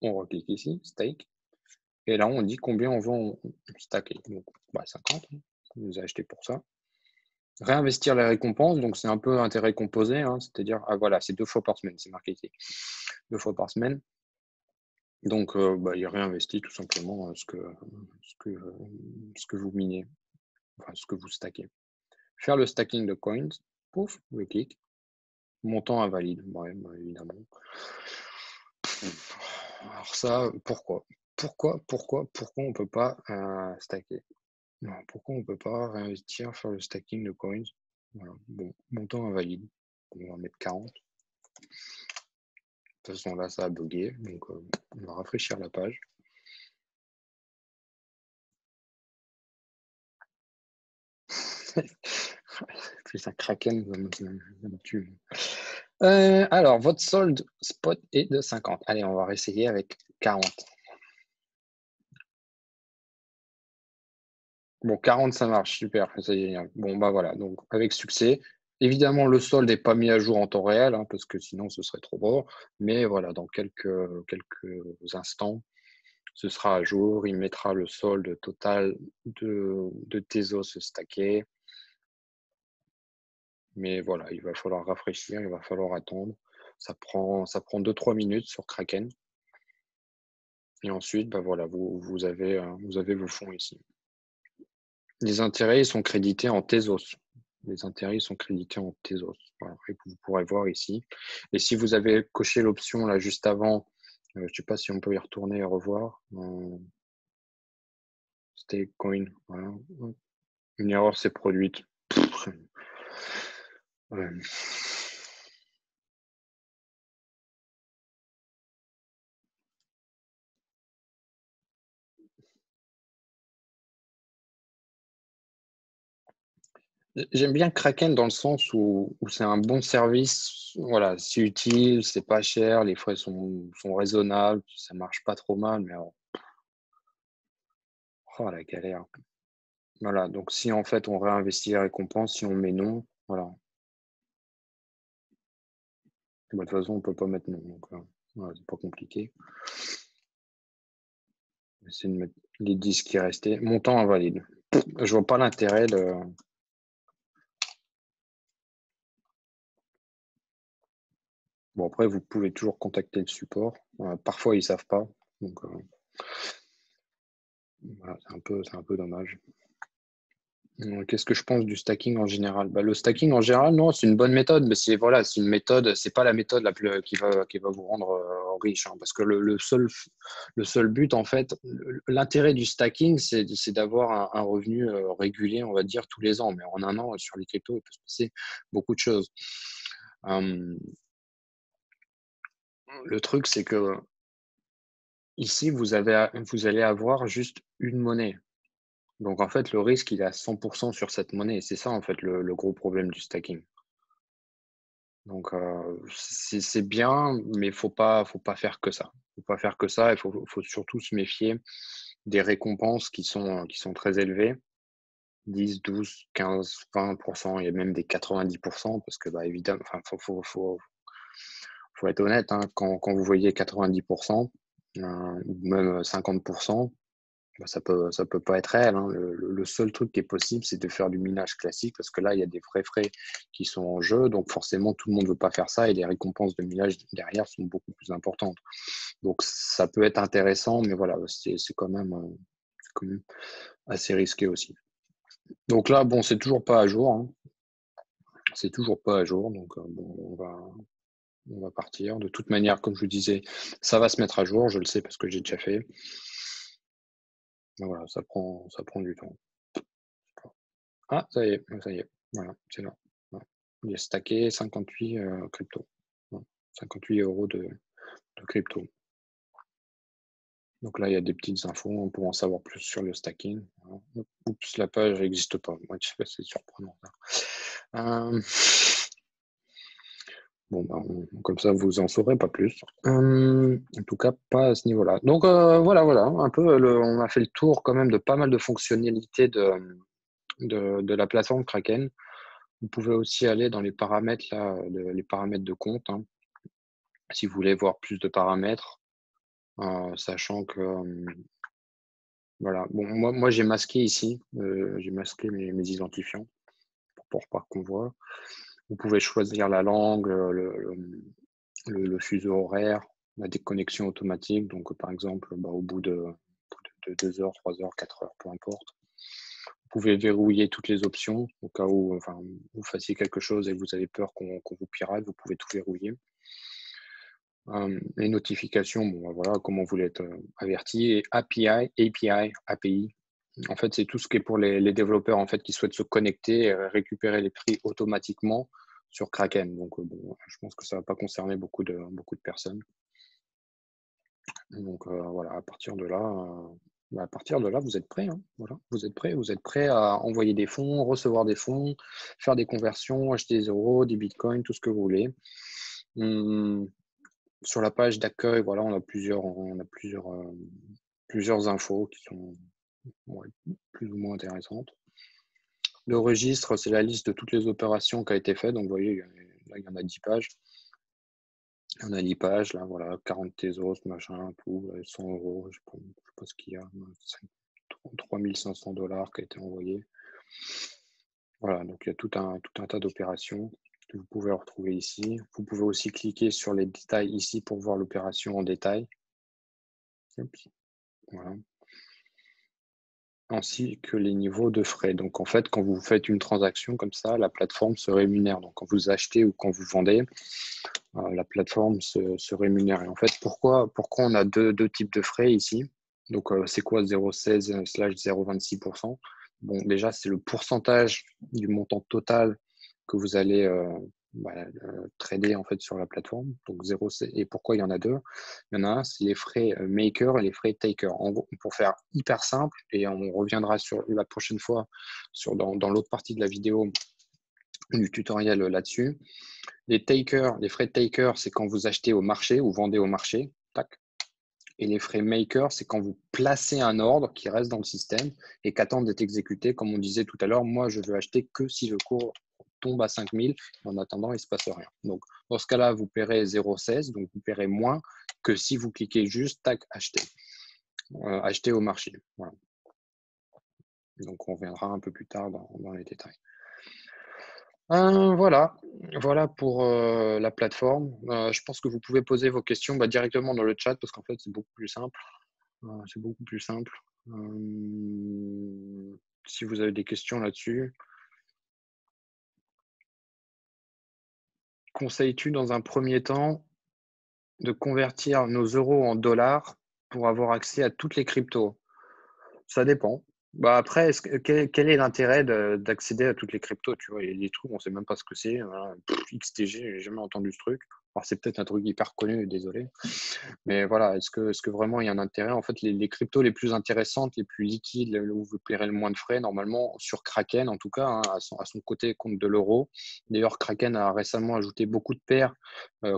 On reclique ici, stake. Et là, on dit combien on veut en stacker. Donc, 50, on les a achetés pour ça. Réinvestir les récompenses, donc c'est un peu intérêt composé, hein, c'est-à-dire, ah voilà, c'est 2 fois par semaine, c'est marqué ici. 2 fois par semaine. Donc, il réinvestit tout simplement ce que vous minez, enfin ce que vous stackez. Faire le stacking de coins, pouf, le clic. Montant invalide, ouais, évidemment. Alors ça, pourquoi? Pourquoi on ne peut pas stacker? Non, pourquoi on ne peut pas réinvestir, faire le stacking de coins? Voilà. Bon, montant invalide. On va mettre 40. De toute façon, là, ça a bugué. Donc, on va rafraîchir la page. Plus un Kraken, ça me tue. Alors, votre solde spot est de 50. Allez, on va réessayer avec 40. Bon, 40, ça marche, super, c'est génial. Bon, bah voilà, donc avec succès. Évidemment, le solde n'est pas mis à jour en temps réel, hein, parce que sinon, ce serait trop beau. Mais voilà, dans quelques instants, ce sera à jour. Il mettra le solde total de Tezos stacké. Mais voilà, il va falloir rafraîchir, il va falloir attendre. Ça prend 2-3 minutes sur Kraken. Et ensuite, bah voilà, vous avez vos fonds ici. Les intérêts sont crédités en Tezos. Les intérêts sont crédités en Tezos. Voilà, et vous pourrez voir ici. Et si vous avez coché l'option là juste avant, je ne sais pas si on peut y retourner et revoir. Stakecoin. Voilà. Une erreur s'est produite. Ouais. J'aime bien Kraken dans le sens où c'est un bon service. Voilà, c'est utile, c'est pas cher, les frais sont raisonnables, ça marche pas trop mal, mais oh la galère. Voilà, donc si en fait on réinvestit les récompenses, si on met non, voilà. Bah, de toute façon, on peut pas mettre non, donc voilà, c'est pas compliqué. Essayer de mettre les 10 qui restaient. Montant invalide. Je vois pas l'intérêt de. Bon, après, vous pouvez toujours contacter le support. Parfois, ils savent pas. Donc, voilà, c'est un peu dommage. Qu'est-ce que je pense du stacking en général? Bah, le stacking en général, non, c'est une bonne méthode, mais c'est voilà, c'est une méthode, c'est pas la méthode qui va vous rendre riche, hein, parce que le seul but, en fait, l'intérêt du stacking, c'est d'avoir un revenu régulier, on va dire, tous les ans. Mais en un an, sur les cryptos, il peut se passer beaucoup de choses. Le truc, c'est que ici, vous allez avoir juste une monnaie. Donc, en fait, le risque, il est à 100% sur cette monnaie. C'est ça, en fait, le gros problème du stacking. Donc, c'est bien, mais faut pas faire que ça. Faut pas faire que ça. Il faut surtout se méfier des récompenses qui sont très élevées. 10, 12, 15, 20%, il y a même des 90%, parce que, bah, évidemment, enfin, faut être honnête, hein, quand vous voyez 90%, ou même 50%, bah, ça peut pas être réel, hein. Le seul truc qui est possible, c'est de faire du minage classique parce que là, il y a des vrais frais qui sont en jeu. Donc forcément, tout le monde ne veut pas faire ça et les récompenses de minage derrière sont beaucoup plus importantes. Donc ça peut être intéressant, mais voilà, c'est quand même assez risqué aussi. Donc là, bon, c'est toujours pas à jour, hein. C'est toujours pas à jour. Donc bon, on va partir. De toute manière, comme je vous disais, ça va se mettre à jour. Je le sais parce que j'ai déjà fait. Mais voilà, ça prend du temps. Ah, ça y est, ça y est. Voilà, c'est là. Voilà. Il est stacké 58 crypto. Voilà, 58 euros de crypto. Donc là, il y a des petites infos pour en savoir plus sur le stacking. Voilà. Oups, la page n'existe pas. Moi, je sais pas, c'est surprenant. Euh, Bon, bah, comme ça, vous en saurez pas plus. En tout cas, pas à ce niveau-là. Donc voilà, un peu, on a fait le tour quand même de pas mal de fonctionnalités de la plateforme Kraken. Vous pouvez aussi aller dans les paramètres, là, les paramètres de compte, hein, si vous voulez voir plus de paramètres, sachant que, voilà. Bon, moi j'ai masqué ici, j'ai masqué mes identifiants pour pas qu'on voit. Vous pouvez choisir la langue, le fuseau horaire, la déconnexion automatique. Donc, par exemple, bah, au bout de 2 heures, 3 heures, 4 heures, peu importe. Vous pouvez verrouiller toutes les options au cas où enfin, vous fassiez quelque chose et vous avez peur qu'on vous pirate, vous pouvez tout verrouiller. Les notifications, bon, bah, voilà, comment vous voulez être averti. Et API. En fait, c'est tout ce qui est pour les développeurs en fait, qui souhaitent se connecter et récupérer les prix automatiquement sur Kraken. Donc, bon, je pense que ça ne va pas concerner beaucoup de personnes. Donc, voilà, à partir de là, vous êtes prêts, hein, voilà. Vous êtes prêts à envoyer des fonds, recevoir des fonds, faire des conversions, acheter des euros, des bitcoins, tout ce que vous voulez. Sur la page d'accueil, voilà, on a plusieurs infos qui sont plus ou moins intéressantes. Le registre, c'est la liste de toutes les opérations qui a été faites. Donc, vous voyez, là, il y en a 10 pages. Il y en a 10 pages, là, voilà, 40 Tezos, machin, tout, 100 euros, je sais pas ce qu'il y a, 3500 $ qui a été envoyé. Voilà, donc il y a tout un tas d'opérations que vous pouvez retrouver ici. Vous pouvez aussi cliquer sur les détails ici pour voir l'opération en détail. Oups, voilà. Ainsi que les niveaux de frais. Donc en fait, quand vous faites une transaction comme ça, la plateforme se rémunère. Donc quand vous achetez ou quand vous vendez, la plateforme se rémunère. Et en fait, pourquoi on a deux types de frais ici? Donc c'est quoi 0,16/0,26%? Bon, déjà, c'est le pourcentage du montant total que vous allez trader en fait sur la plateforme. Donc 0, et pourquoi il y en a deux? Il y en a un, c'est les frais maker et les frais taker. En gros, pour faire hyper simple, et on reviendra sur la prochaine fois dans l'autre partie de la vidéo du tutoriel là-dessus. Les frais taker, c'est quand vous achetez au marché ou vendez au marché. Tac. Et les frais maker, c'est quand vous placez un ordre qui reste dans le système et qu'attend d'être exécuté. Comme on disait tout à l'heure, moi, je veux acheter que si le cours tombe à 5000. En attendant, il ne se passe rien. Donc, dans ce cas-là, vous paierez 0,16, donc vous paierez moins que si vous cliquez juste, tac, acheter. Acheter au marché. Voilà. Donc, on reviendra un peu plus tard dans les détails. Voilà pour la plateforme. Je pense que vous pouvez poser vos questions directement dans le chat parce qu'en fait, c'est beaucoup plus simple. Si vous avez des questions là-dessus. Conseilles-tu dans un premier temps de convertir nos euros en dollars pour avoir accès à toutes les cryptos? Ça dépend. Après, quel est l'intérêt d'accéder à toutes les cryptos? Tu vois, il y a des trucs, on ne sait même pas ce que c'est. Voilà. XTG, j'ai jamais entendu ce truc. Alors, c'est peut-être un truc hyper connu, désolé. Mais voilà, est-ce que vraiment il y a un intérêt? En fait, les cryptos les plus intéressantes, les plus liquides, où vous paierez le moins de frais, normalement, sur Kraken, en tout cas, hein, à son côté compte de l'euro. D'ailleurs, Kraken a récemment ajouté beaucoup de paires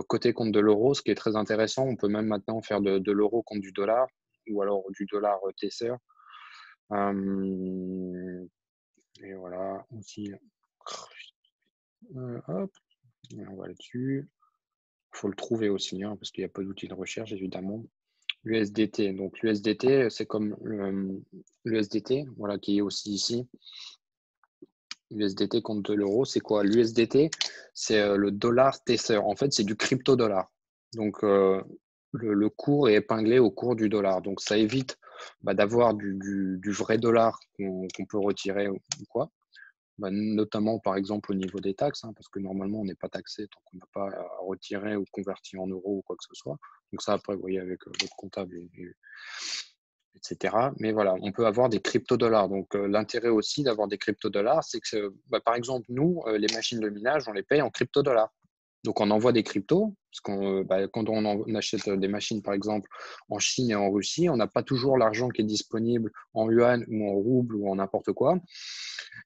côté compte de l'euro, ce qui est très intéressant. On peut même maintenant faire de l'euro contre du dollar ou alors du dollar Tether. Et voilà, aussi. Hop, on va là-dessus. Il faut le trouver aussi, hein, parce qu'il n'y a pas d'outil de recherche, évidemment. l'USDT. Donc l'USDT, c'est comme l'USDT, voilà, qui est aussi ici. USDT contre l'euro, c'est quoi? L'USDT, c'est le dollar Tether. En fait, c'est du crypto-dollar. Donc, le cours est épinglé au cours du dollar. Donc, ça évite d'avoir du vrai dollar qu'on peut retirer ou quoi. Notamment, par exemple, au niveau des taxes, hein, parce que normalement, on n'est pas taxé tant qu'on n'a pas retiré ou converti en euros ou quoi que ce soit. Donc, ça, après, vous voyez avec votre comptable, etc. Mais voilà, on peut avoir des crypto-dollars. Donc, l'intérêt aussi d'avoir des crypto-dollars, c'est que, par exemple, nous, les machines de minage, on les paye en crypto-dollars. Donc, on envoie des cryptos, parce quand on achète des machines, par exemple, en Chine et en Russie, on n'a pas toujours l'argent qui est disponible en yuan ou en rouble ou en n'importe quoi,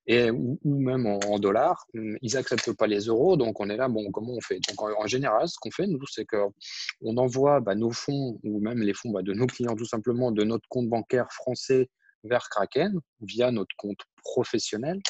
ou même en dollars. Ils n'acceptent pas les euros, donc on est là, bon, comment on fait? Donc, en général, ce qu'on fait, nous, c'est qu'on envoie nos fonds, ou même les fonds de nos clients, tout simplement, de notre compte bancaire français vers Kraken, via notre compte professionnel.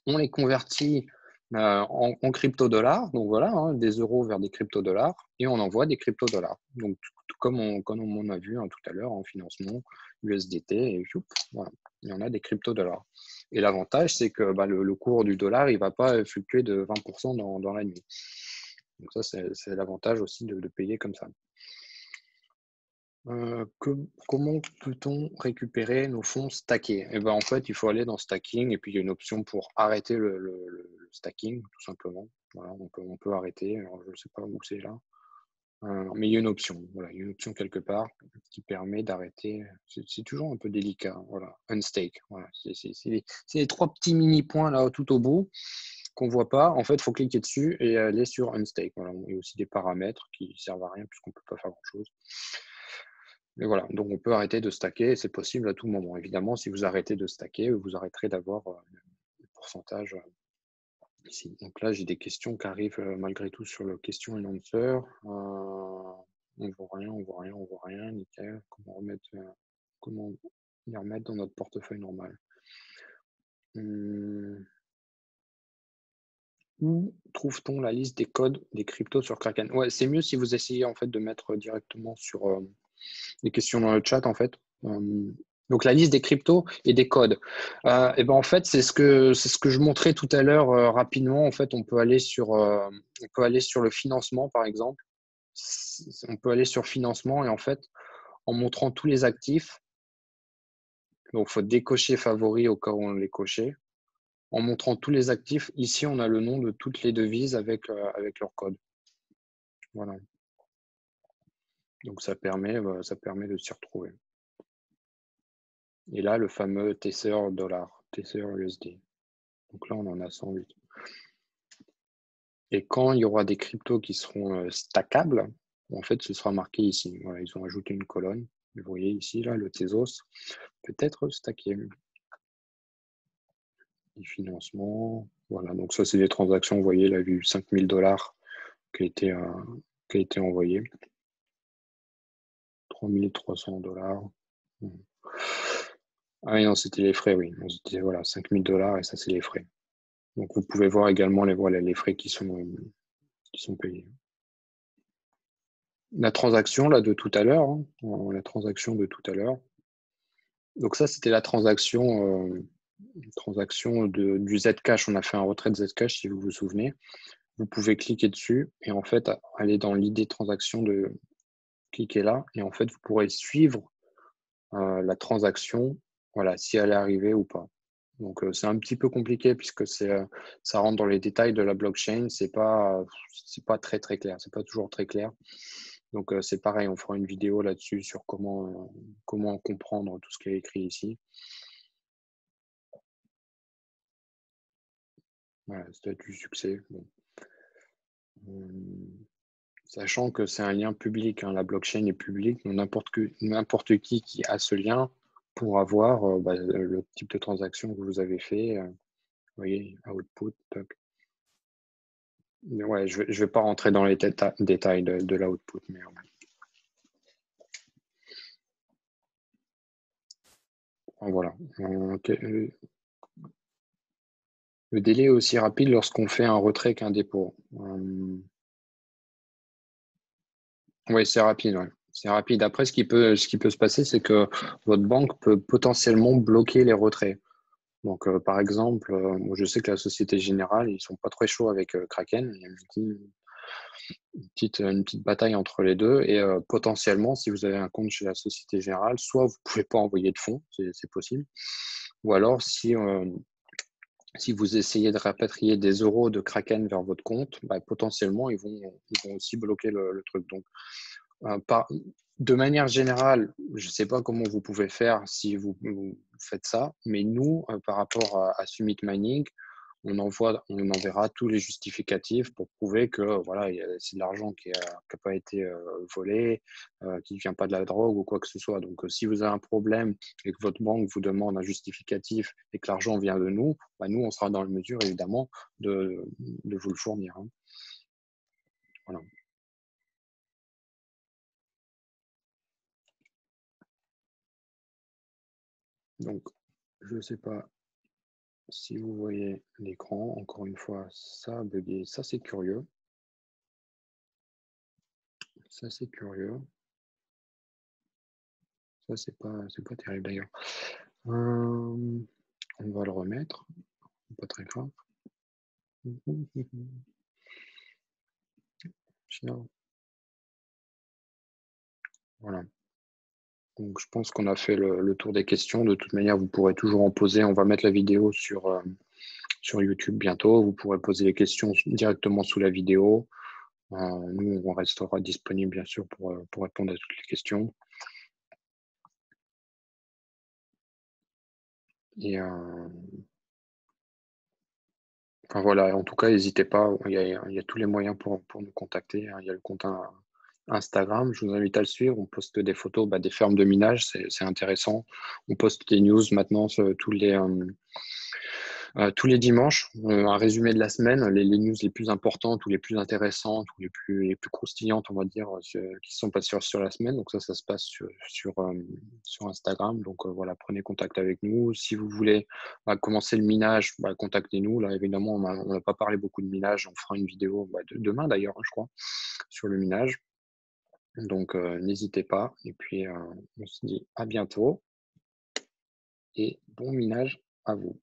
On les convertit en crypto-dollars, donc voilà, hein, des euros vers des crypto-dollars, et on envoie des crypto-dollars. Donc, tout comme on a vu tout à l'heure en financement, USDT, et voilà, il y en a des crypto-dollars. Et l'avantage, c'est que le cours du dollar, il ne va pas fluctuer de 20% dans la nuit. Donc ça, c'est l'avantage aussi de payer comme ça. Comment peut-on récupérer nos fonds stackés? En fait, il faut aller dans stacking et puis il y a une option pour arrêter le stacking, tout simplement. Voilà, on peut arrêter. Alors, je ne sais pas où c'est là. Mais il y a une option. Voilà, il y a une option quelque part qui permet d'arrêter. C'est toujours un peu délicat. Voilà, unstake. Voilà, c'est les trois petits mini points là tout au bout qu'on ne voit pas. En fait, il faut cliquer dessus et aller sur unstake. Voilà, il y a aussi des paramètres qui ne servent à rien puisqu'on ne peut pas faire grand-chose. Mais voilà, donc on peut arrêter de stacker, c'est possible à tout moment. Évidemment, si vous arrêtez de stacker, vous arrêterez d'avoir le pourcentage ici. Donc là, j'ai des questions qui arrivent malgré tout sur le question and answer. On voit rien, on voit rien, on voit rien, nickel. Comment les remettre dans notre portefeuille normal? Où trouve-t-on la liste des codes des cryptos sur Kraken? Ouais, c'est mieux si vous essayez en fait de mettre directement sur les questions dans le chat en fait. Donc la liste des cryptos et des codes. En fait, c'est ce que je montrais tout à l'heure rapidement. En fait, on peut aller sur le financement par exemple. On peut aller sur financement et en fait, en montrant tous les actifs, donc il faut décocher favoris au cas où on les coché. En montrant tous les actifs, ici on a le nom de toutes les devises avec leur code. Voilà. Donc ça permet de s'y retrouver. Et là, le fameux Tether dollar, Tether USD. Donc là, on en a 108. Et quand il y aura des cryptos qui seront stackables, en fait, ce sera marqué ici. Voilà, ils ont ajouté une colonne. Vous voyez ici, là, le Tezos peut être stacké. Les financements. Voilà, donc ça, c'est des transactions. Vous voyez, là, vu 5000 dollars qui a été envoyé. 3300 dollars. Ah oui, non, c'était les frais, oui. C'était, voilà, 5000 dollars et ça, c'est les frais. Donc, vous pouvez voir également les frais qui sont payés. La transaction là, de tout à l'heure, hein, la transaction de tout à l'heure. Donc ça, c'était la transaction du Zcash. On a fait un retrait de Zcash, si vous vous souvenez. Vous pouvez cliquer dessus et en fait, aller dans l'idée transaction cliquer là. Et en fait, vous pourrez suivre la transaction, voilà, si elle est arrivée ou pas. Donc, c'est un petit peu compliqué puisque ça rentre dans les détails de la blockchain. C'est pas très, très clair. C'est pas toujours très clair. Donc, c'est pareil, on fera une vidéo là-dessus sur comment comprendre tout ce qui est écrit ici. Voilà, statut succès. Bon. Sachant que c'est un lien public, hein, la blockchain est publique, donc n'importe qui a ce lien pour avoir le type de transaction que vous avez fait. Vous voyez, output, toc. Ouais, je vais pas rentrer dans les détails de l'output, mais voilà. Le délai est aussi rapide lorsqu'on fait un retrait qu'un dépôt. Oui, c'est rapide, ouais. C'est rapide. Après, ce qui peut se passer, c'est que votre banque peut potentiellement bloquer les retraits. Donc, par exemple, moi, je sais que la Société Générale, ils sont pas très chauds avec Kraken. Il y a une petite bataille entre les deux. Et potentiellement, si vous avez un compte chez la Société Générale, soit vous pouvez pas envoyer de fonds, c'est possible. Ou alors, si vous essayez de rapatrier des euros de Kraken vers votre compte, bah, potentiellement, ils vont aussi bloquer le truc. Donc, par, de manière générale, je ne sais pas comment vous pouvez faire si vous faites ça, mais nous, par rapport à Summit Mining, on enverra tous les justificatifs pour prouver que voilà, c'est de l'argent qui n'a pas été volé, qui ne vient pas de la drogue ou quoi que ce soit. Donc, si vous avez un problème et que votre banque vous demande un justificatif et que l'argent vient de nous, bah, nous, on sera dans la mesure, évidemment, de vous le fournir, hein. Voilà. Donc, je ne sais pas si vous voyez l'écran. Encore une fois, ça a bugué. Ça, c'est curieux. Ça, c'est curieux. Ça, c'est pas terrible d'ailleurs. On va le remettre. Pas très grave. Tiens, voilà. Donc, je pense qu'on a fait le tour des questions. De toute manière, vous pourrez toujours en poser. On va mettre la vidéo sur YouTube bientôt. Vous pourrez poser les questions directement sous la vidéo. Nous, on restera disponible, bien sûr, pour répondre à toutes les questions. Et enfin, voilà, en tout cas, n'hésitez pas. Il y a tous les moyens pour nous contacter, hein. Il y a le compte Instagram. Je vous invite à le suivre. On poste des photos des fermes de minage. C'est intéressant. On poste des news maintenant tous les dimanches, un résumé de la semaine, les news les plus importantes ou les plus intéressantes ou les plus croustillantes, on va dire, qui se sont passées sur la semaine. Donc ça se passe sur Instagram. Donc voilà, prenez contact avec nous. Si vous voulez commencer le minage, contactez-nous. Là, évidemment, on n'a pas parlé beaucoup de minage. On fera une vidéo demain d'ailleurs, hein, je crois, sur le minage. Donc n'hésitez pas. Et puis on se dit à bientôt et bon minage à vous.